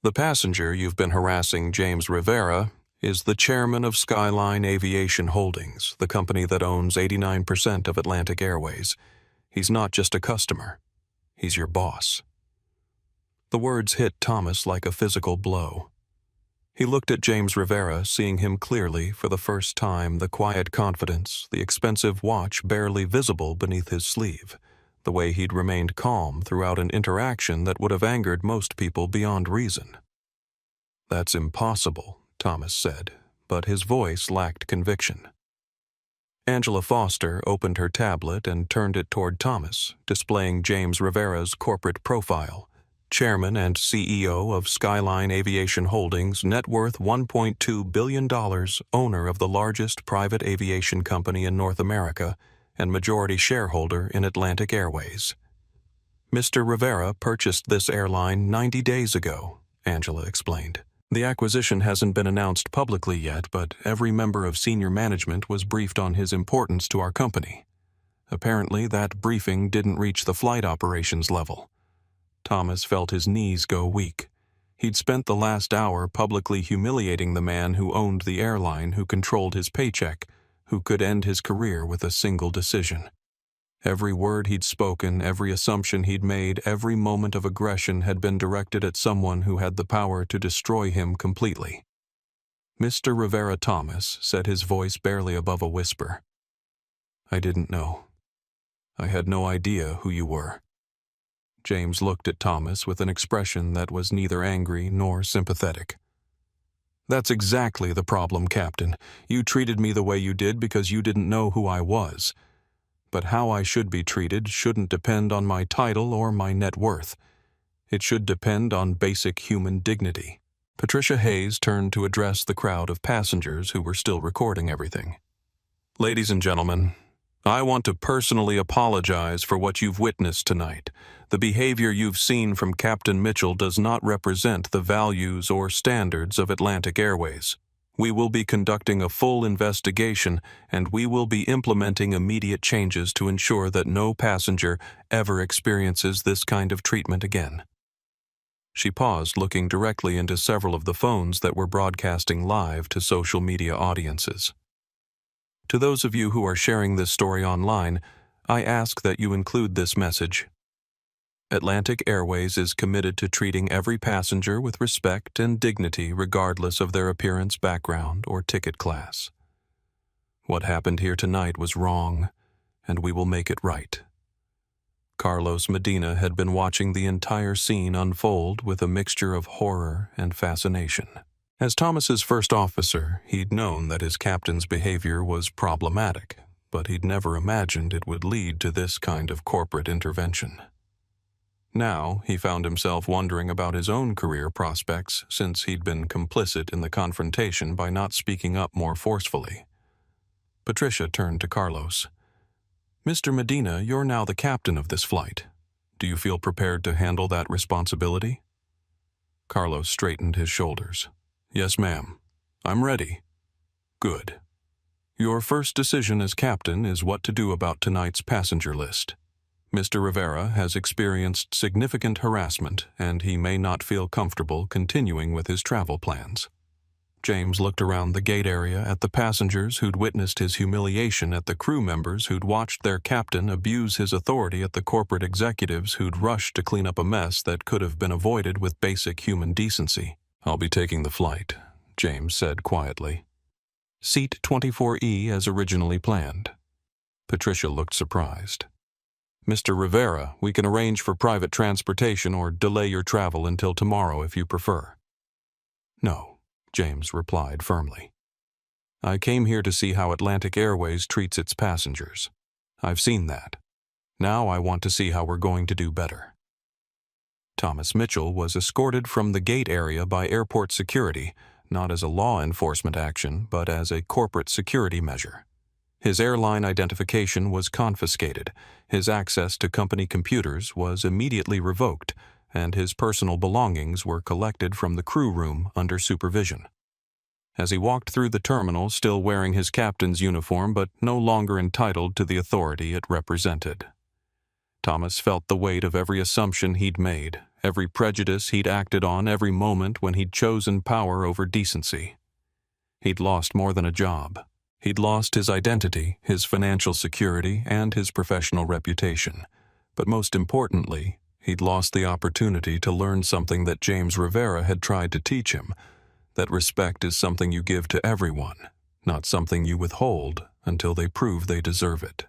The passenger you've been harassing, James Rivera, is the chairman of Skyline Aviation Holdings, the company that owns 89% of Atlantic Airways. He's not just a customer. He's your boss." The words hit Thomas like a physical blow. He looked at James Rivera, seeing him clearly for the first time, the quiet confidence, the expensive watch barely visible beneath his sleeve, the way he'd remained calm throughout an interaction that would have angered most people beyond reason. "That's impossible," Thomas said, but his voice lacked conviction. Angela Foster opened her tablet and turned it toward Thomas, displaying James Rivera's corporate profile. Chairman and CEO of Skyline Aviation Holdings, net worth $1.2 billion, owner of the largest private aviation company in North America, and majority shareholder in Atlantic Airways. "Mr. Rivera purchased this airline 90 days ago," Angela explained. "The acquisition hasn't been announced publicly yet, but every member of senior management was briefed on his importance to our company. Apparently, that briefing didn't reach the flight operations level." Thomas felt his knees go weak. He'd spent the last hour publicly humiliating the man who owned the airline, who controlled his paycheck, who could end his career with a single decision. Every word he'd spoken, every assumption he'd made, every moment of aggression had been directed at someone who had the power to destroy him completely. "Mr. Rivera Thomas," said his voice barely above a whisper. "I didn't know. I had no idea who you were." James looked at Thomas with an expression that was neither angry nor sympathetic. "That's exactly the problem, Captain. You treated me the way you did because you didn't know who I was. But how I should be treated shouldn't depend on my title or my net worth. It should depend on basic human dignity." Patricia Hayes turned to address the crowd of passengers who were still recording everything. "Ladies and gentlemen, I want to personally apologize for what you've witnessed tonight. The behavior you've seen from Captain Mitchell does not represent the values or standards of Atlantic Airways. We will be conducting a full investigation, and we will be implementing immediate changes to ensure that no passenger ever experiences this kind of treatment again." She paused, looking directly into several of the phones that were broadcasting live to social media audiences. "To those of you who are sharing this story online, I ask that you include this message. Atlantic Airways is committed to treating every passenger with respect and dignity regardless of their appearance, background, or ticket class. What happened here tonight was wrong, and we will make it right." Carlos Medina had been watching the entire scene unfold with a mixture of horror and fascination. As Thomas's first officer, he'd known that his captain's behavior was problematic, but he'd never imagined it would lead to this kind of corporate intervention. Now, he found himself wondering about his own career prospects since he'd been complicit in the confrontation by not speaking up more forcefully. Patricia turned to Carlos. "Mr. Medina, you're now the captain of this flight. Do you feel prepared to handle that responsibility?" Carlos straightened his shoulders. "Yes, ma'am. I'm ready." "Good. Your first decision as captain is what to do about tonight's passenger list. Mr. Rivera has experienced significant harassment, and he may not feel comfortable continuing with his travel plans. James looked around the gate area at the passengers who'd witnessed his humiliation, at the crew members who'd watched their captain abuse his authority, at the corporate executives who'd rushed to clean up a mess that could have been avoided with basic human decency. "I'll be taking the flight," James said quietly. "Seat 24E as originally planned." Patricia looked surprised. "Mr. Rivera, we can arrange for private transportation or delay your travel until tomorrow if you prefer." "No," James replied firmly. "I came here to see how Atlantic Airways treats its passengers. I've seen that. Now I want to see how we're going to do better." Thomas Mitchell was escorted from the gate area by airport security, not as a law enforcement action, but as a corporate security measure. His airline identification was confiscated, his access to company computers was immediately revoked, and his personal belongings were collected from the crew room under supervision. As he walked through the terminal, still wearing his captain's uniform but no longer entitled to the authority it represented, Thomas felt the weight of every assumption he'd made, every prejudice he'd acted on, every moment when he'd chosen power over decency. He'd lost more than a job. He'd lost his identity, his financial security, and his professional reputation. But most importantly, he'd lost the opportunity to learn something that James Rivera had tried to teach him, that respect is something you give to everyone, not something you withhold until they prove they deserve it.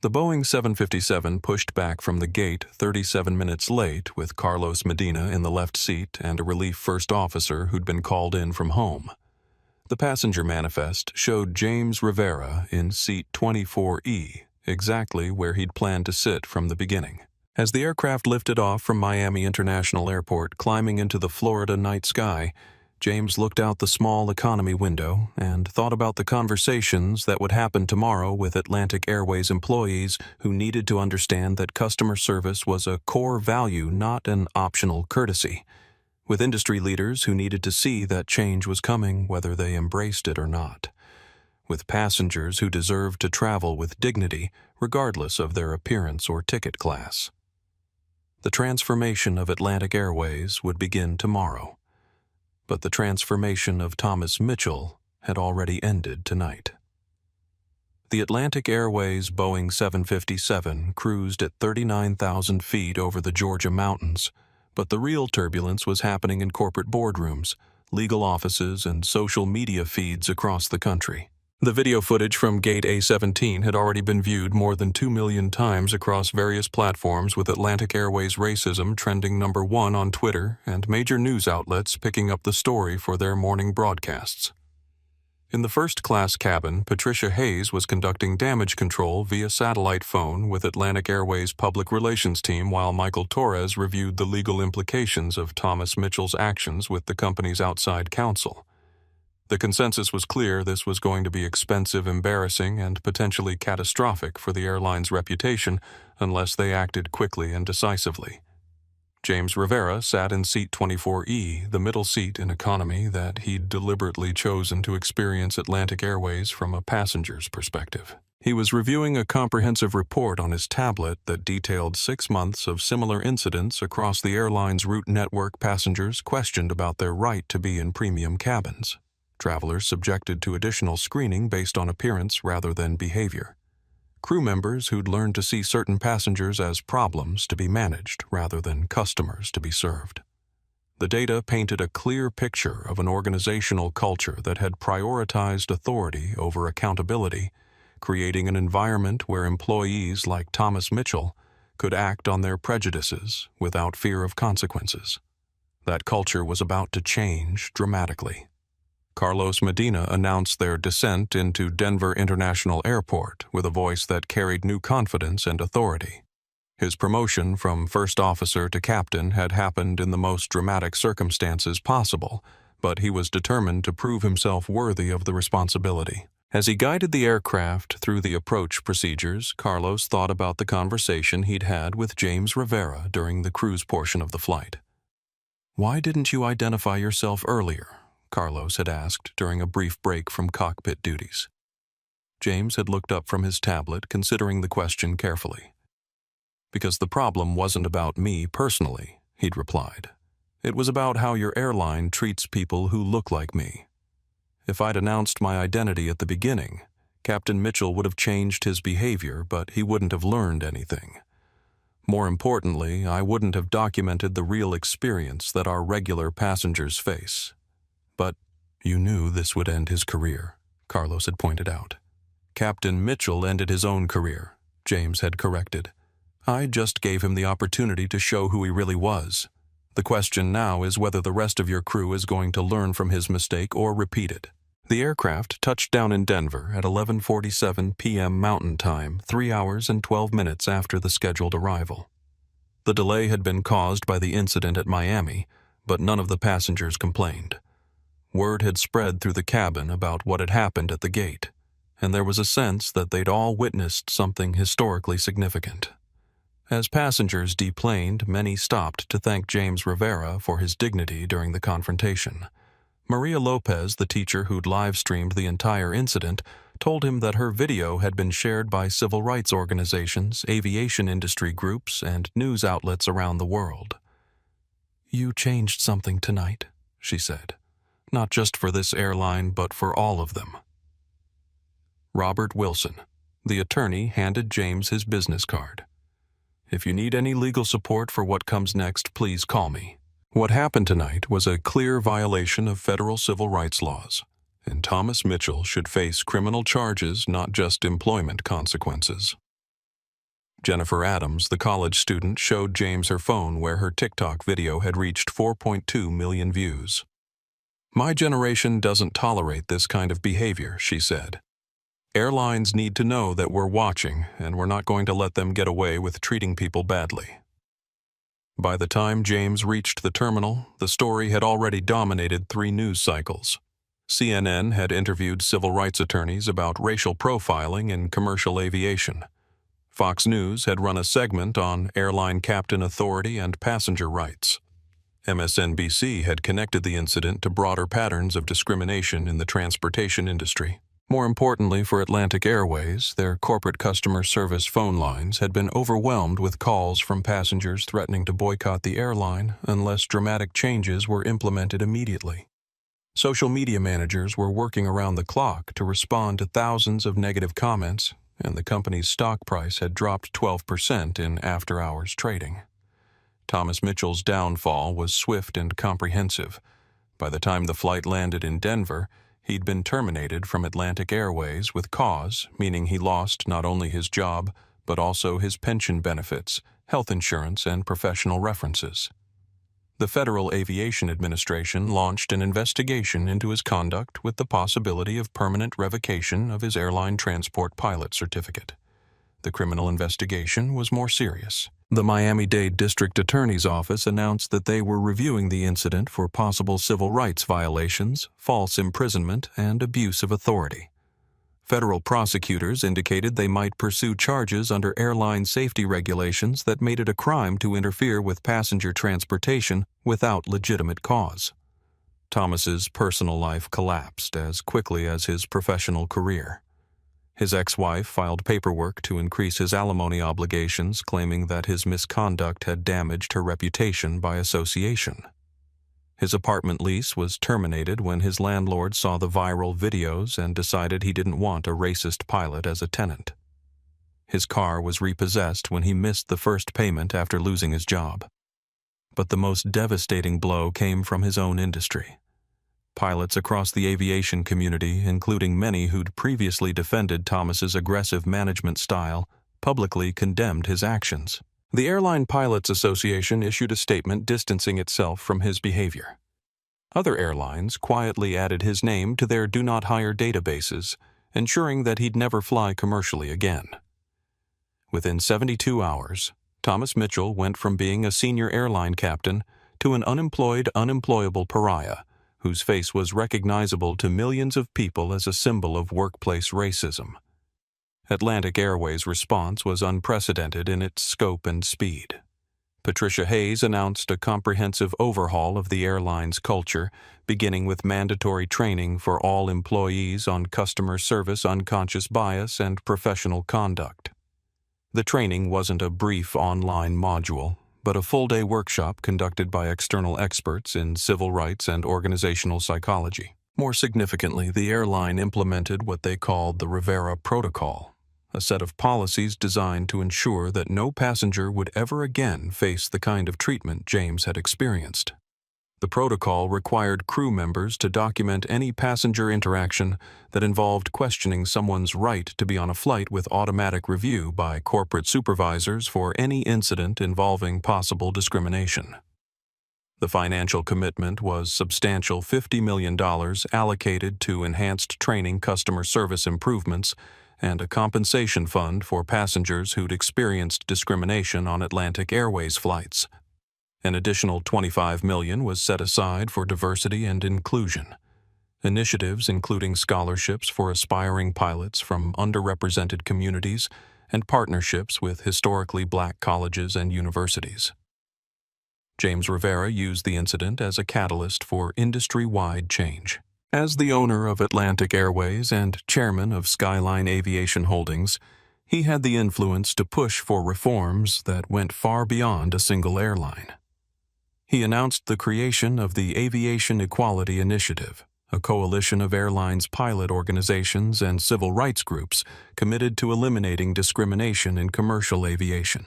The Boeing 757 pushed back from the gate 37 minutes late, with Carlos Medina in the left seat and a relief first officer who'd been called in from home. The passenger manifest showed James Rivera in seat 24E, exactly where he'd planned to sit from the beginning. As the aircraft lifted off from Miami International Airport, climbing into the Florida night sky, James looked out the small economy window and thought about the conversations that would happen tomorrow with Atlantic Airways employees who needed to understand that customer service was a core value, not an optional courtesy, with industry leaders who needed to see that change was coming whether they embraced it or not, with passengers who deserved to travel with dignity regardless of their appearance or ticket class. The transformation of Atlantic Airways would begin tomorrow, but the transformation of Thomas Mitchell had already ended tonight. The Atlantic Airways Boeing 757 cruised at 39,000 feet over the Georgia mountains, but the real turbulence was happening in corporate boardrooms, legal offices, and social media feeds across the country. The video footage from Gate A17 had already been viewed more than 2 million times across various platforms, with Atlantic Airways racism trending #1 on Twitter and major news outlets picking up the story for their morning broadcasts. In the first-class cabin, Patricia Hayes was conducting damage control via satellite phone with Atlantic Airways' public relations team, while Michael Torres reviewed the legal implications of Thomas Mitchell's actions with the company's outside counsel. The consensus was clear: this was going to be expensive, embarrassing, and potentially catastrophic for the airline's reputation unless they acted quickly and decisively. James Rivera sat in seat 24E, the middle seat in economy that he'd deliberately chosen to experience Atlantic Airways from a passenger's perspective. He was reviewing a comprehensive report on his tablet that detailed 6 months of similar incidents across the airline's route network. Passengers questioned about their right to be in premium cabins. Travelers subjected to additional screening based on appearance rather than behavior. Crew members who'd learned to see certain passengers as problems to be managed rather than customers to be served. The data painted a clear picture of an organizational culture that had prioritized authority over accountability, creating an environment where employees like Thomas Mitchell could act on their prejudices without fear of consequences. That culture was about to change dramatically. Carlos Medina announced their descent into Denver International Airport with a voice that carried new confidence and authority. His promotion from first officer to captain had happened in the most dramatic circumstances possible, but he was determined to prove himself worthy of the responsibility. As he guided the aircraft through the approach procedures, Carlos thought about the conversation he'd had with James Rivera during the cruise portion of the flight. "Why didn't you identify yourself earlier?" Carlos had asked during a brief break from cockpit duties. James had looked up from his tablet, considering the question carefully. Because the problem wasn't about me personally, he'd replied. It was about how your airline treats people who look like me. If I'd announced my identity at the beginning, Captain Mitchell would have changed his behavior, but he wouldn't have learned anything. More importantly, I wouldn't have documented the real experience that our regular passengers face. But you knew this would end his career, Carlos had pointed out. Captain Mitchell ended his own career, James had corrected. I just gave him the opportunity to show who he really was. The question now is whether the rest of your crew is going to learn from his mistake or repeat it. The aircraft touched down in Denver at 11:47 p.m. Mountain Time, 3 hours and 12 minutes after the scheduled arrival. The delay had been caused by the incident at Miami, but none of the passengers complained. Word had spread through the cabin about what had happened at the gate, and there was a sense that they'd all witnessed something historically significant. As passengers deplaned, many stopped to thank James Rivera for his dignity during the confrontation. Maria Lopez, the teacher who'd live-streamed the entire incident, told him that her video had been shared by civil rights organizations, aviation industry groups, and news outlets around the world. "You changed something tonight," she said. "Not just for this airline, but for all of them." Robert Wilson, the attorney, handed James his business card. "If you need any legal support for what comes next, please call me." What happened tonight was a clear violation of federal civil rights laws, and Thomas Mitchell should face criminal charges, not just employment consequences. Jennifer Adams, the college student, showed James her phone where her TikTok video had reached 4.2 million views. "My generation doesn't tolerate this kind of behavior," she said. "Airlines need to know that we're watching, and we're not going to let them get away with treating people badly." By the time James reached the terminal, the story had already dominated 3 news cycles. CNN had interviewed civil rights attorneys about racial profiling in commercial aviation. Fox News had run a segment on airline captain authority and passenger rights. MSNBC had connected the incident to broader patterns of discrimination in the transportation industry. More importantly for Atlantic Airways, their corporate customer service phone lines had been overwhelmed with calls from passengers threatening to boycott the airline unless dramatic changes were implemented immediately. Social media managers were working around the clock to respond to thousands of negative comments, and the company's stock price had dropped 12% in after-hours trading. Thomas Mitchell's downfall was swift and comprehensive. By the time the flight landed in Denver, he'd been terminated from Atlantic Airways with cause, meaning he lost not only his job, but also his pension benefits, health insurance, and professional references. The Federal Aviation Administration launched an investigation into his conduct with the possibility of permanent revocation of his airline transport pilot certificate. The criminal investigation was more serious. The Miami-Dade District Attorney's Office announced that they were reviewing the incident for possible civil rights violations, false imprisonment, and abuse of authority. Federal prosecutors indicated they might pursue charges under airline safety regulations that made it a crime to interfere with passenger transportation without legitimate cause. Thomas's personal life collapsed as quickly as his professional career. His ex-wife filed paperwork to increase his alimony obligations, claiming that his misconduct had damaged her reputation by association. His apartment lease was terminated when his landlord saw the viral videos and decided he didn't want a racist pilot as a tenant. His car was repossessed when he missed the first payment after losing his job. But the most devastating blow came from his own industry. Pilots across the aviation community, including many who'd previously defended Thomas's aggressive management style, publicly condemned his actions. The Airline Pilots Association issued a statement distancing itself from his behavior. Other airlines quietly added his name to their do not hire databases, ensuring that he'd never fly commercially again. Within 72 hours, Thomas Mitchell went from being a senior airline captain to an unemployed, unemployable pariah, whose face was recognizable to millions of people as a symbol of workplace racism. Atlantic Airways' response was unprecedented in its scope and speed. Patricia Hayes announced a comprehensive overhaul of the airline's culture, beginning with mandatory training for all employees on customer service unconscious bias and professional conduct. The training wasn't a brief online module, but a full-day workshop conducted by external experts in civil rights and organizational psychology. More significantly, the airline implemented what they called the Rivera Protocol, a set of policies designed to ensure that no passenger would ever again face the kind of treatment James had experienced. The protocol required crew members to document any passenger interaction that involved questioning someone's right to be on a flight with automatic review by corporate supervisors for any incident involving possible discrimination. The financial commitment was substantial $50 million allocated to enhanced training, customer service improvements, and a compensation fund for passengers who'd experienced discrimination on Atlantic Airways flights. An additional $25 million was set aside for diversity and inclusion. Initiatives including scholarships for aspiring pilots from underrepresented communities and partnerships with historically black colleges and universities. James Rivera used the incident as a catalyst for industry-wide change. As the owner of Atlantic Airways and chairman of Skyline Aviation Holdings, he had the influence to push for reforms that went far beyond a single airline. He announced the creation of the Aviation Equality Initiative, a coalition of airlines' pilot organizations and civil rights groups committed to eliminating discrimination in commercial aviation.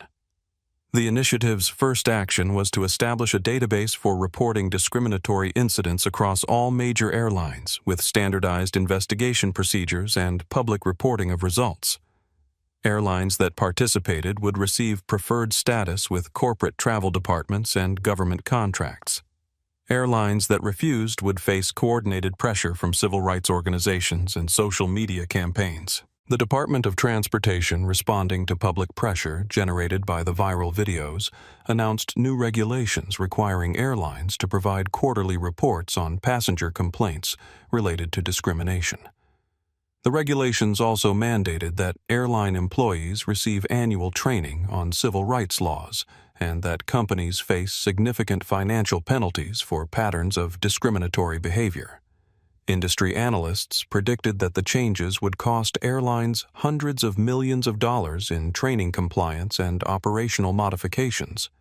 The initiative's first action was to establish a database for reporting discriminatory incidents across all major airlines, with standardized investigation procedures and public reporting of results. Airlines that participated would receive preferred status with corporate travel departments and government contracts. Airlines that refused would face coordinated pressure from civil rights organizations and social media campaigns. The Department of Transportation, responding to public pressure generated by the viral videos, announced new regulations requiring airlines to provide quarterly reports on passenger complaints related to discrimination. The regulations also mandated that airline employees receive annual training on civil rights laws and that companies face significant financial penalties for patterns of discriminatory behavior. Industry analysts predicted that the changes would cost airlines hundreds of millions of dollars in training compliance and operational modifications.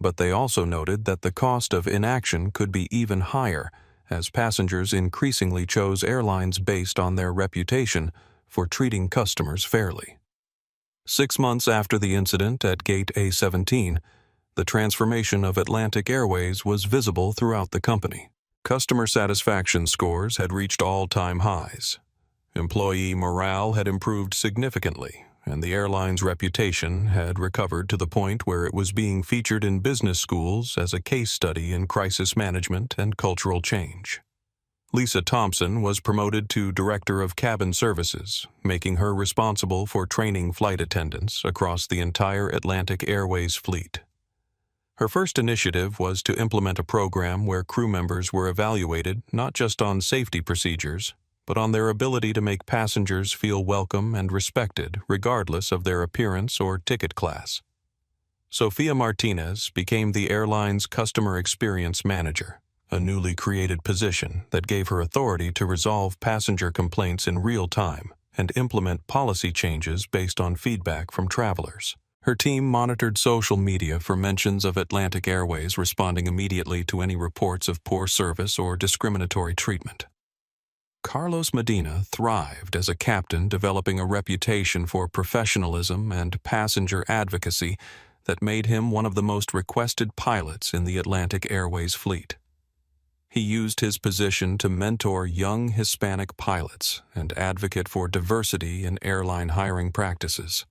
But they also noted that the cost of inaction could be even higher, as passengers increasingly chose airlines based on their reputation for treating customers fairly. 6 months after the incident at Gate A17, the transformation of Atlantic Airways was visible throughout the company. Customer satisfaction scores had reached all-time highs. Employee morale had improved significantly, and the airline's reputation had recovered to the point where it was being featured in business schools as a case study in crisis management and cultural change. Lisa Thompson was promoted to Director of Cabin Services, making her responsible for training flight attendants across the entire Atlantic Airways fleet. Her first initiative was to implement a program where crew members were evaluated not just on safety procedures, but on their ability to make passengers feel welcome and respected regardless of their appearance or ticket class. Sofia Martinez became the airline's Customer Experience Manager, a newly created position that gave her authority to resolve passenger complaints in real time and implement policy changes based on feedback from travelers. Her team monitored social media for mentions of Atlantic Airways, responding immediately to any reports of poor service or discriminatory treatment. Carlos Medina thrived as a captain, developing a reputation for professionalism and passenger advocacy that made him one of the most requested pilots in the Atlantic Airways fleet. He used his position to mentor young Hispanic pilots and advocate for diversity in airline hiring practices.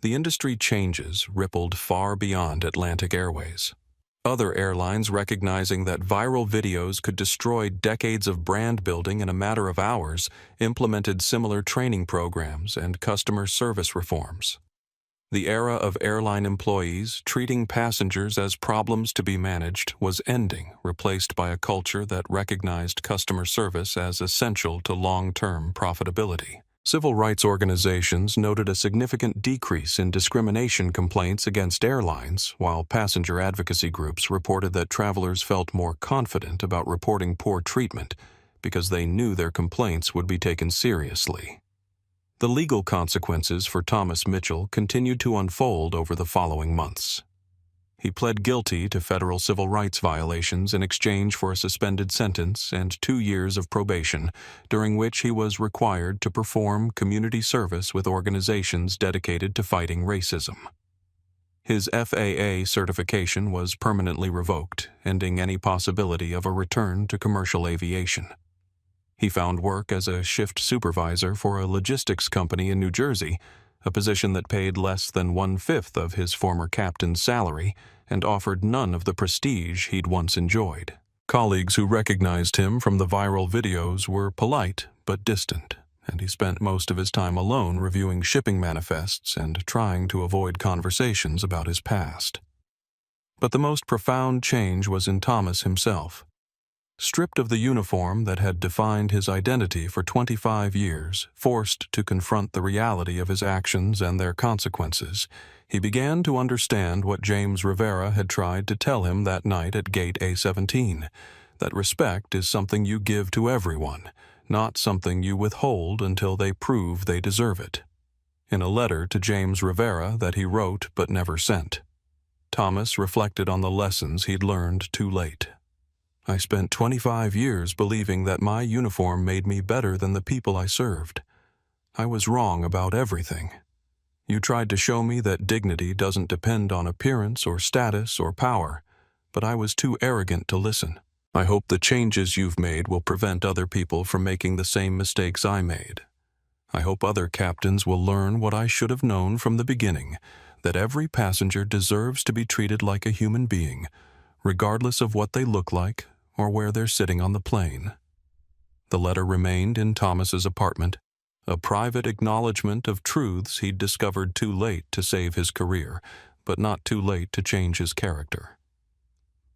The industry changes rippled far beyond Atlantic Airways. Other airlines, recognizing that viral videos could destroy decades of brand building in a matter of hours, implemented similar training programs and customer service reforms. The era of airline employees treating passengers as problems to be managed was ending, replaced by a culture that recognized customer service as essential to long-term profitability. Civil rights organizations noted a significant decrease in discrimination complaints against airlines, while passenger advocacy groups reported that travelers felt more confident about reporting poor treatment because they knew their complaints would be taken seriously. The legal consequences for Thomas Mitchell continued to unfold over the following months. He pled guilty to federal civil rights violations in exchange for a suspended sentence and 2 years of probation, during which he was required to perform community service with organizations dedicated to fighting racism. His FAA certification was permanently revoked, ending any possibility of a return to commercial aviation. He found work as a shift supervisor for a logistics company in New Jersey, a position that paid less than 1/5 of his former captain's salary and offered none of the prestige he'd once enjoyed. Colleagues who recognized him from the viral videos were polite but distant, and he spent most of his time alone reviewing shipping manifests and trying to avoid conversations about his past. But the most profound change was in Thomas himself. Stripped of the uniform that had defined his identity for 25 years, forced to confront the reality of his actions and their consequences, he began to understand what James Rivera had tried to tell him that night at Gate A17, that respect is something you give to everyone, not something you withhold until they prove they deserve it. In a letter to James Rivera that he wrote but never sent, Thomas reflected on the lessons he'd learned too late. I spent 25 years believing that my uniform made me better than the people I served. I was wrong about everything. You tried to show me that dignity doesn't depend on appearance or status or power, but I was too arrogant to listen. I hope the changes you've made will prevent other people from making the same mistakes I made. I hope other captains will learn what I should have known from the beginning, that every passenger deserves to be treated like a human being, regardless of what they look like or where they're sitting on the plane. The letter remained in Thomas's apartment, a private acknowledgement of truths he'd discovered too late to save his career, but not too late to change his character.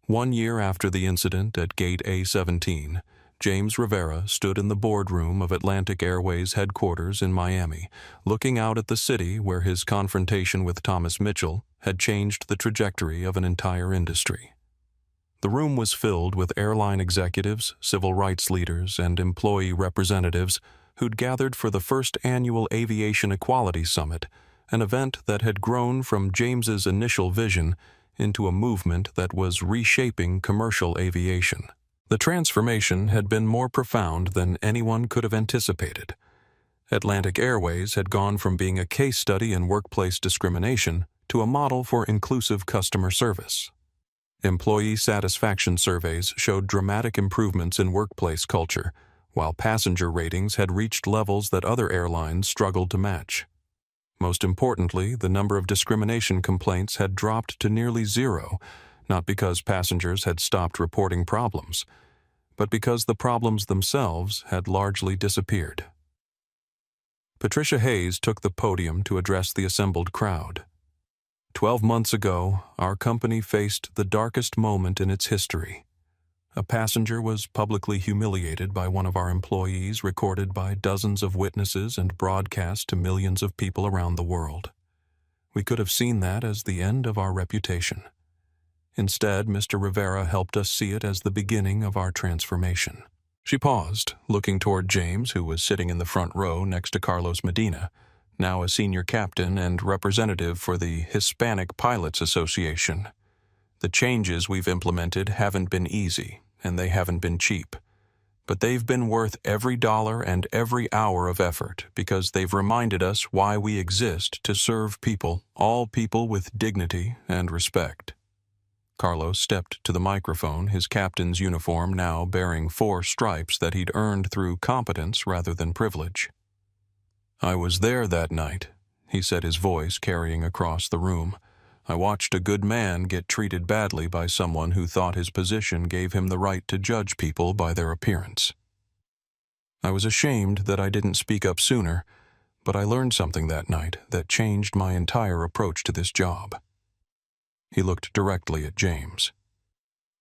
1 year after the incident at Gate A17, James Rivera stood in the boardroom of Atlantic Airways headquarters in Miami, looking out at the city where his confrontation with Thomas Mitchell had changed the trajectory of an entire industry. The room was filled with airline executives, civil rights leaders, and employee representatives who'd gathered for the first annual Aviation Equality Summit, an event that had grown from James's initial vision into a movement that was reshaping commercial aviation. The transformation had been more profound than anyone could have anticipated. Atlantic Airways had gone from being a case study in workplace discrimination to a model for inclusive customer service. Employee satisfaction surveys showed dramatic improvements in workplace culture, while passenger ratings had reached levels that other airlines struggled to match. Most importantly, the number of discrimination complaints had dropped to nearly zero, not because passengers had stopped reporting problems, but because the problems themselves had largely disappeared. Patricia Hayes took the podium to address the assembled crowd. 12 months ago, our company faced the darkest moment in its history. A passenger was publicly humiliated by one of our employees, recorded by dozens of witnesses and broadcast to millions of people around the world. We could have seen that as the end of our reputation. Instead, Mr. Rivera helped us see it as the beginning of our transformation. She paused, looking toward James, who was sitting in the front row next to Carlos Medina, now a senior captain and representative for the Hispanic Pilots Association. The changes we've implemented haven't been easy, and they haven't been cheap. But they've been worth every dollar and every hour of effort because they've reminded us why we exist to serve people, all people with dignity and respect. Carlos stepped to the microphone, his captain's uniform now bearing 4 stripes that he'd earned through competence rather than privilege. I was there that night, he said, his voice carrying across the room. I watched a good man get treated badly by someone who thought his position gave him the right to judge people by their appearance. I was ashamed that I didn't speak up sooner, but I learned something that night that changed my entire approach to this job. He looked directly at James.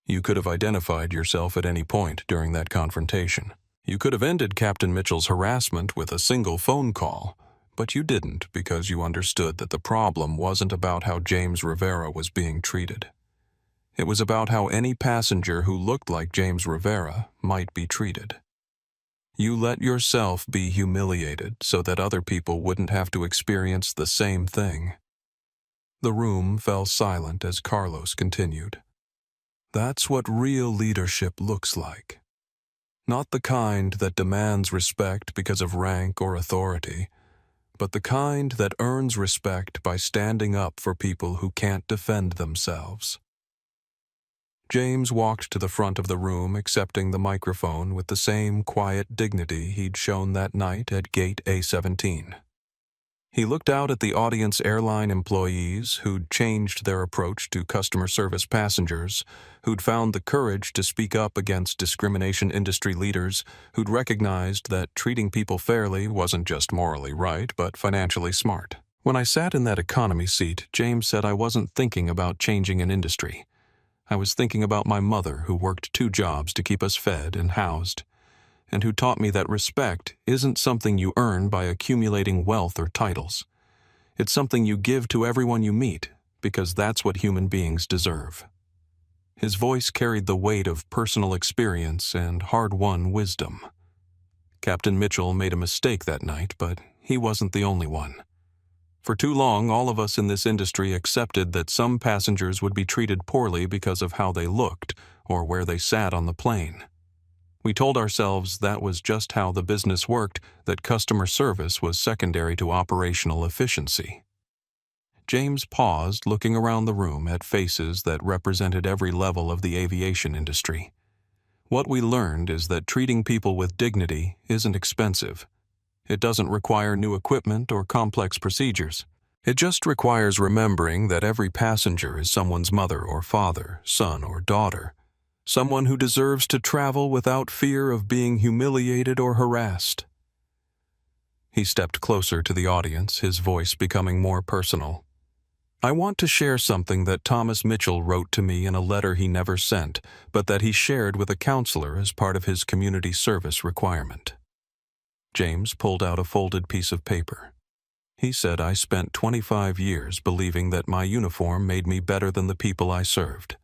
You could have identified yourself at any point during that confrontation. You could have ended Captain Mitchell's harassment with a single phone call, but you didn't because you understood that the problem wasn't about how James Rivera was being treated. It was about how any passenger who looked like James Rivera might be treated. You let yourself be humiliated so that other people wouldn't have to experience the same thing. The room fell silent as Carlos continued. That's what real leadership looks like. Not the kind that demands respect because of rank or authority, but the kind that earns respect by standing up for people who can't defend themselves. James walked to the front of the room, accepting the microphone with the same quiet dignity he'd shown that night at Gate A17. He looked out at the audience airline employees who'd changed their approach to customer service passengers, who'd found the courage to speak up against discrimination industry leaders, who'd recognized that treating people fairly wasn't just morally right, but financially smart. When I sat in that economy seat, James said I wasn't thinking about changing an industry. I was thinking about my mother, who worked 2 jobs to keep us fed and housed, and who taught me that respect isn't something you earn by accumulating wealth or titles. It's something you give to everyone you meet, because that's what human beings deserve. His voice carried the weight of personal experience and hard-won wisdom. Captain Mitchell made a mistake that night, but he wasn't the only one. For too long, all of us in this industry accepted that some passengers would be treated poorly because of how they looked or where they sat on the plane. We told ourselves that was just how the business worked, that customer service was secondary to operational efficiency. James paused, looking around the room at faces that represented every level of the aviation industry. What we learned is that treating people with dignity isn't expensive. It doesn't require new equipment or complex procedures. It just requires remembering that every passenger is someone's mother or father, son or daughter, someone who deserves to travel without fear of being humiliated or harassed. He stepped closer to the audience, his voice becoming more personal. I want to share something that Thomas Mitchell wrote to me in a letter he never sent, but that he shared with a counselor as part of his community service requirement. James pulled out a folded piece of paper. He said, I spent 25 years believing that my uniform made me better than the people I served.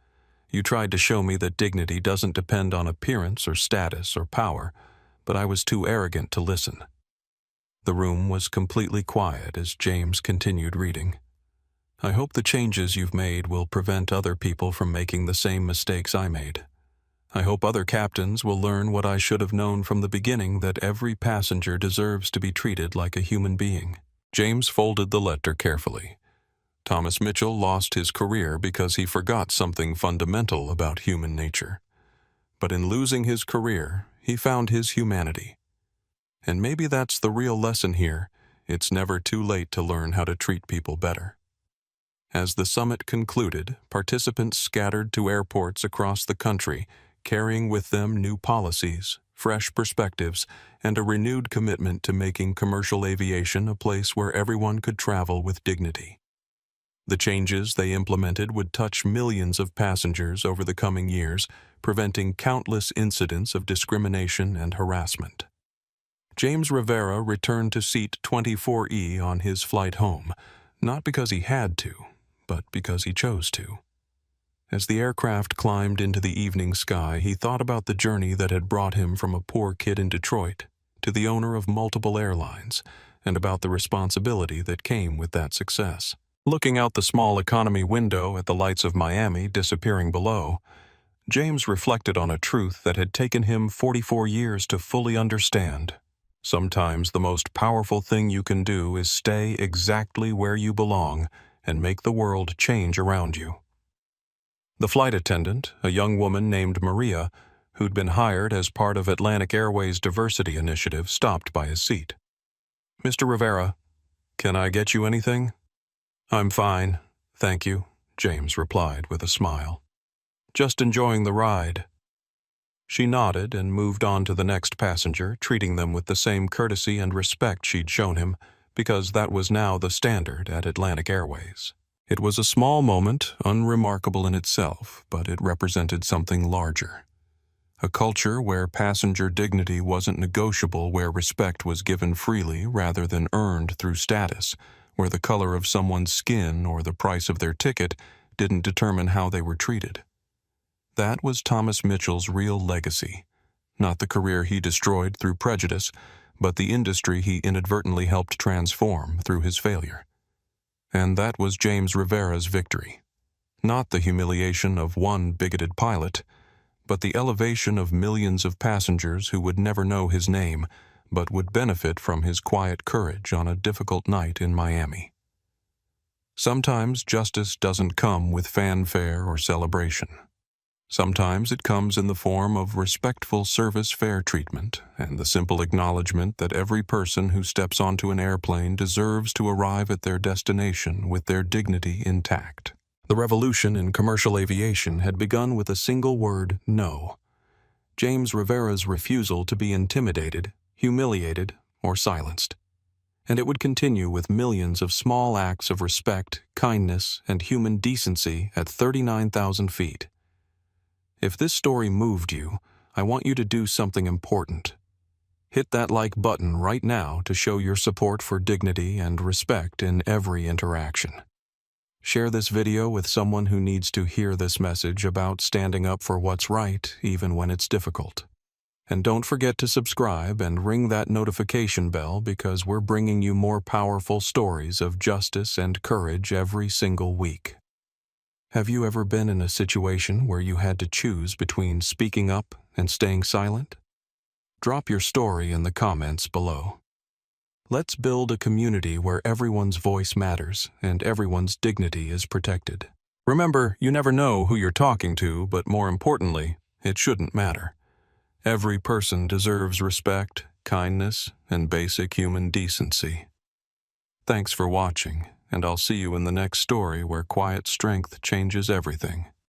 You tried to show me that dignity doesn't depend on appearance or status or power, but I was too arrogant to listen. The room was completely quiet as James continued reading. I hope the changes you've made will prevent other people from making the same mistakes I made. I hope other captains will learn what I should have known from the beginning, that every passenger deserves to be treated like a human being. James folded the letter carefully. Thomas Mitchell lost his career because he forgot something fundamental about human nature. But in losing his career, he found his humanity. And maybe that's the real lesson here. It's never too late to learn how to treat people better. As the summit concluded, participants scattered to airports across the country, carrying with them new policies, fresh perspectives, and a renewed commitment to making commercial aviation a place where everyone could travel with dignity. The changes they implemented would touch millions of passengers over the coming years, preventing countless incidents of discrimination and harassment. James Rivera returned to seat 24E on his flight home, not because he had to, but because he chose to. As the aircraft climbed into the evening sky, he thought about the journey that had brought him from a poor kid in Detroit to the owner of multiple airlines, and about the responsibility that came with that success. Looking out the small economy window at the lights of Miami disappearing below, James reflected on a truth that had taken him 44 years to fully understand. Sometimes the most powerful thing you can do is stay exactly where you belong and make the world change around you. The flight attendant, a young woman named Maria, who'd been hired as part of Atlantic Airways' diversity initiative, stopped by his seat. Mr. Rivera, can I get you anything? I'm fine, thank you, James replied with a smile. Just enjoying the ride. She nodded and moved on to the next passenger, treating them with the same courtesy and respect she'd shown him, because that was now the standard at Atlantic Airways. It was a small moment, unremarkable in itself, but it represented something larger. A culture where passenger dignity wasn't negotiable, where respect was given freely rather than earned through status, where the color of someone's skin or the price of their ticket didn't determine how they were treated. That was Thomas Mitchell's real legacy, not the career he destroyed through prejudice, but the industry he inadvertently helped transform through his failure. And that was James Rivera's victory. Not the humiliation of one bigoted pilot, but the elevation of millions of passengers who would never know his name, but would benefit from his quiet courage on a difficult night in Miami. Sometimes justice doesn't come with fanfare or celebration. Sometimes it comes in the form of respectful service fare treatment and the simple acknowledgement that every person who steps onto an airplane deserves to arrive at their destination with their dignity intact. The revolution in commercial aviation had begun with a single word, no. James Rivera's refusal to be intimidated, humiliated, or silenced. And it would continue with millions of small acts of respect, kindness, and human decency at 39,000 feet. If this story moved you, I want you to do something important. Hit that like button right now to show your support for dignity and respect in every interaction. Share this video with someone who needs to hear this message about standing up for what's right even when it's difficult. And don't forget to subscribe and ring that notification bell because we're bringing you more powerful stories of justice and courage every single week. Have you ever been in a situation where you had to choose between speaking up and staying silent? Drop your story in the comments below. Let's build a community where everyone's voice matters and everyone's dignity is protected. Remember, you never know who you're talking to, but more importantly, it shouldn't matter. Every person deserves respect, kindness, and basic human decency. Thanks for watching, and I'll see you in the next story where quiet strength changes everything.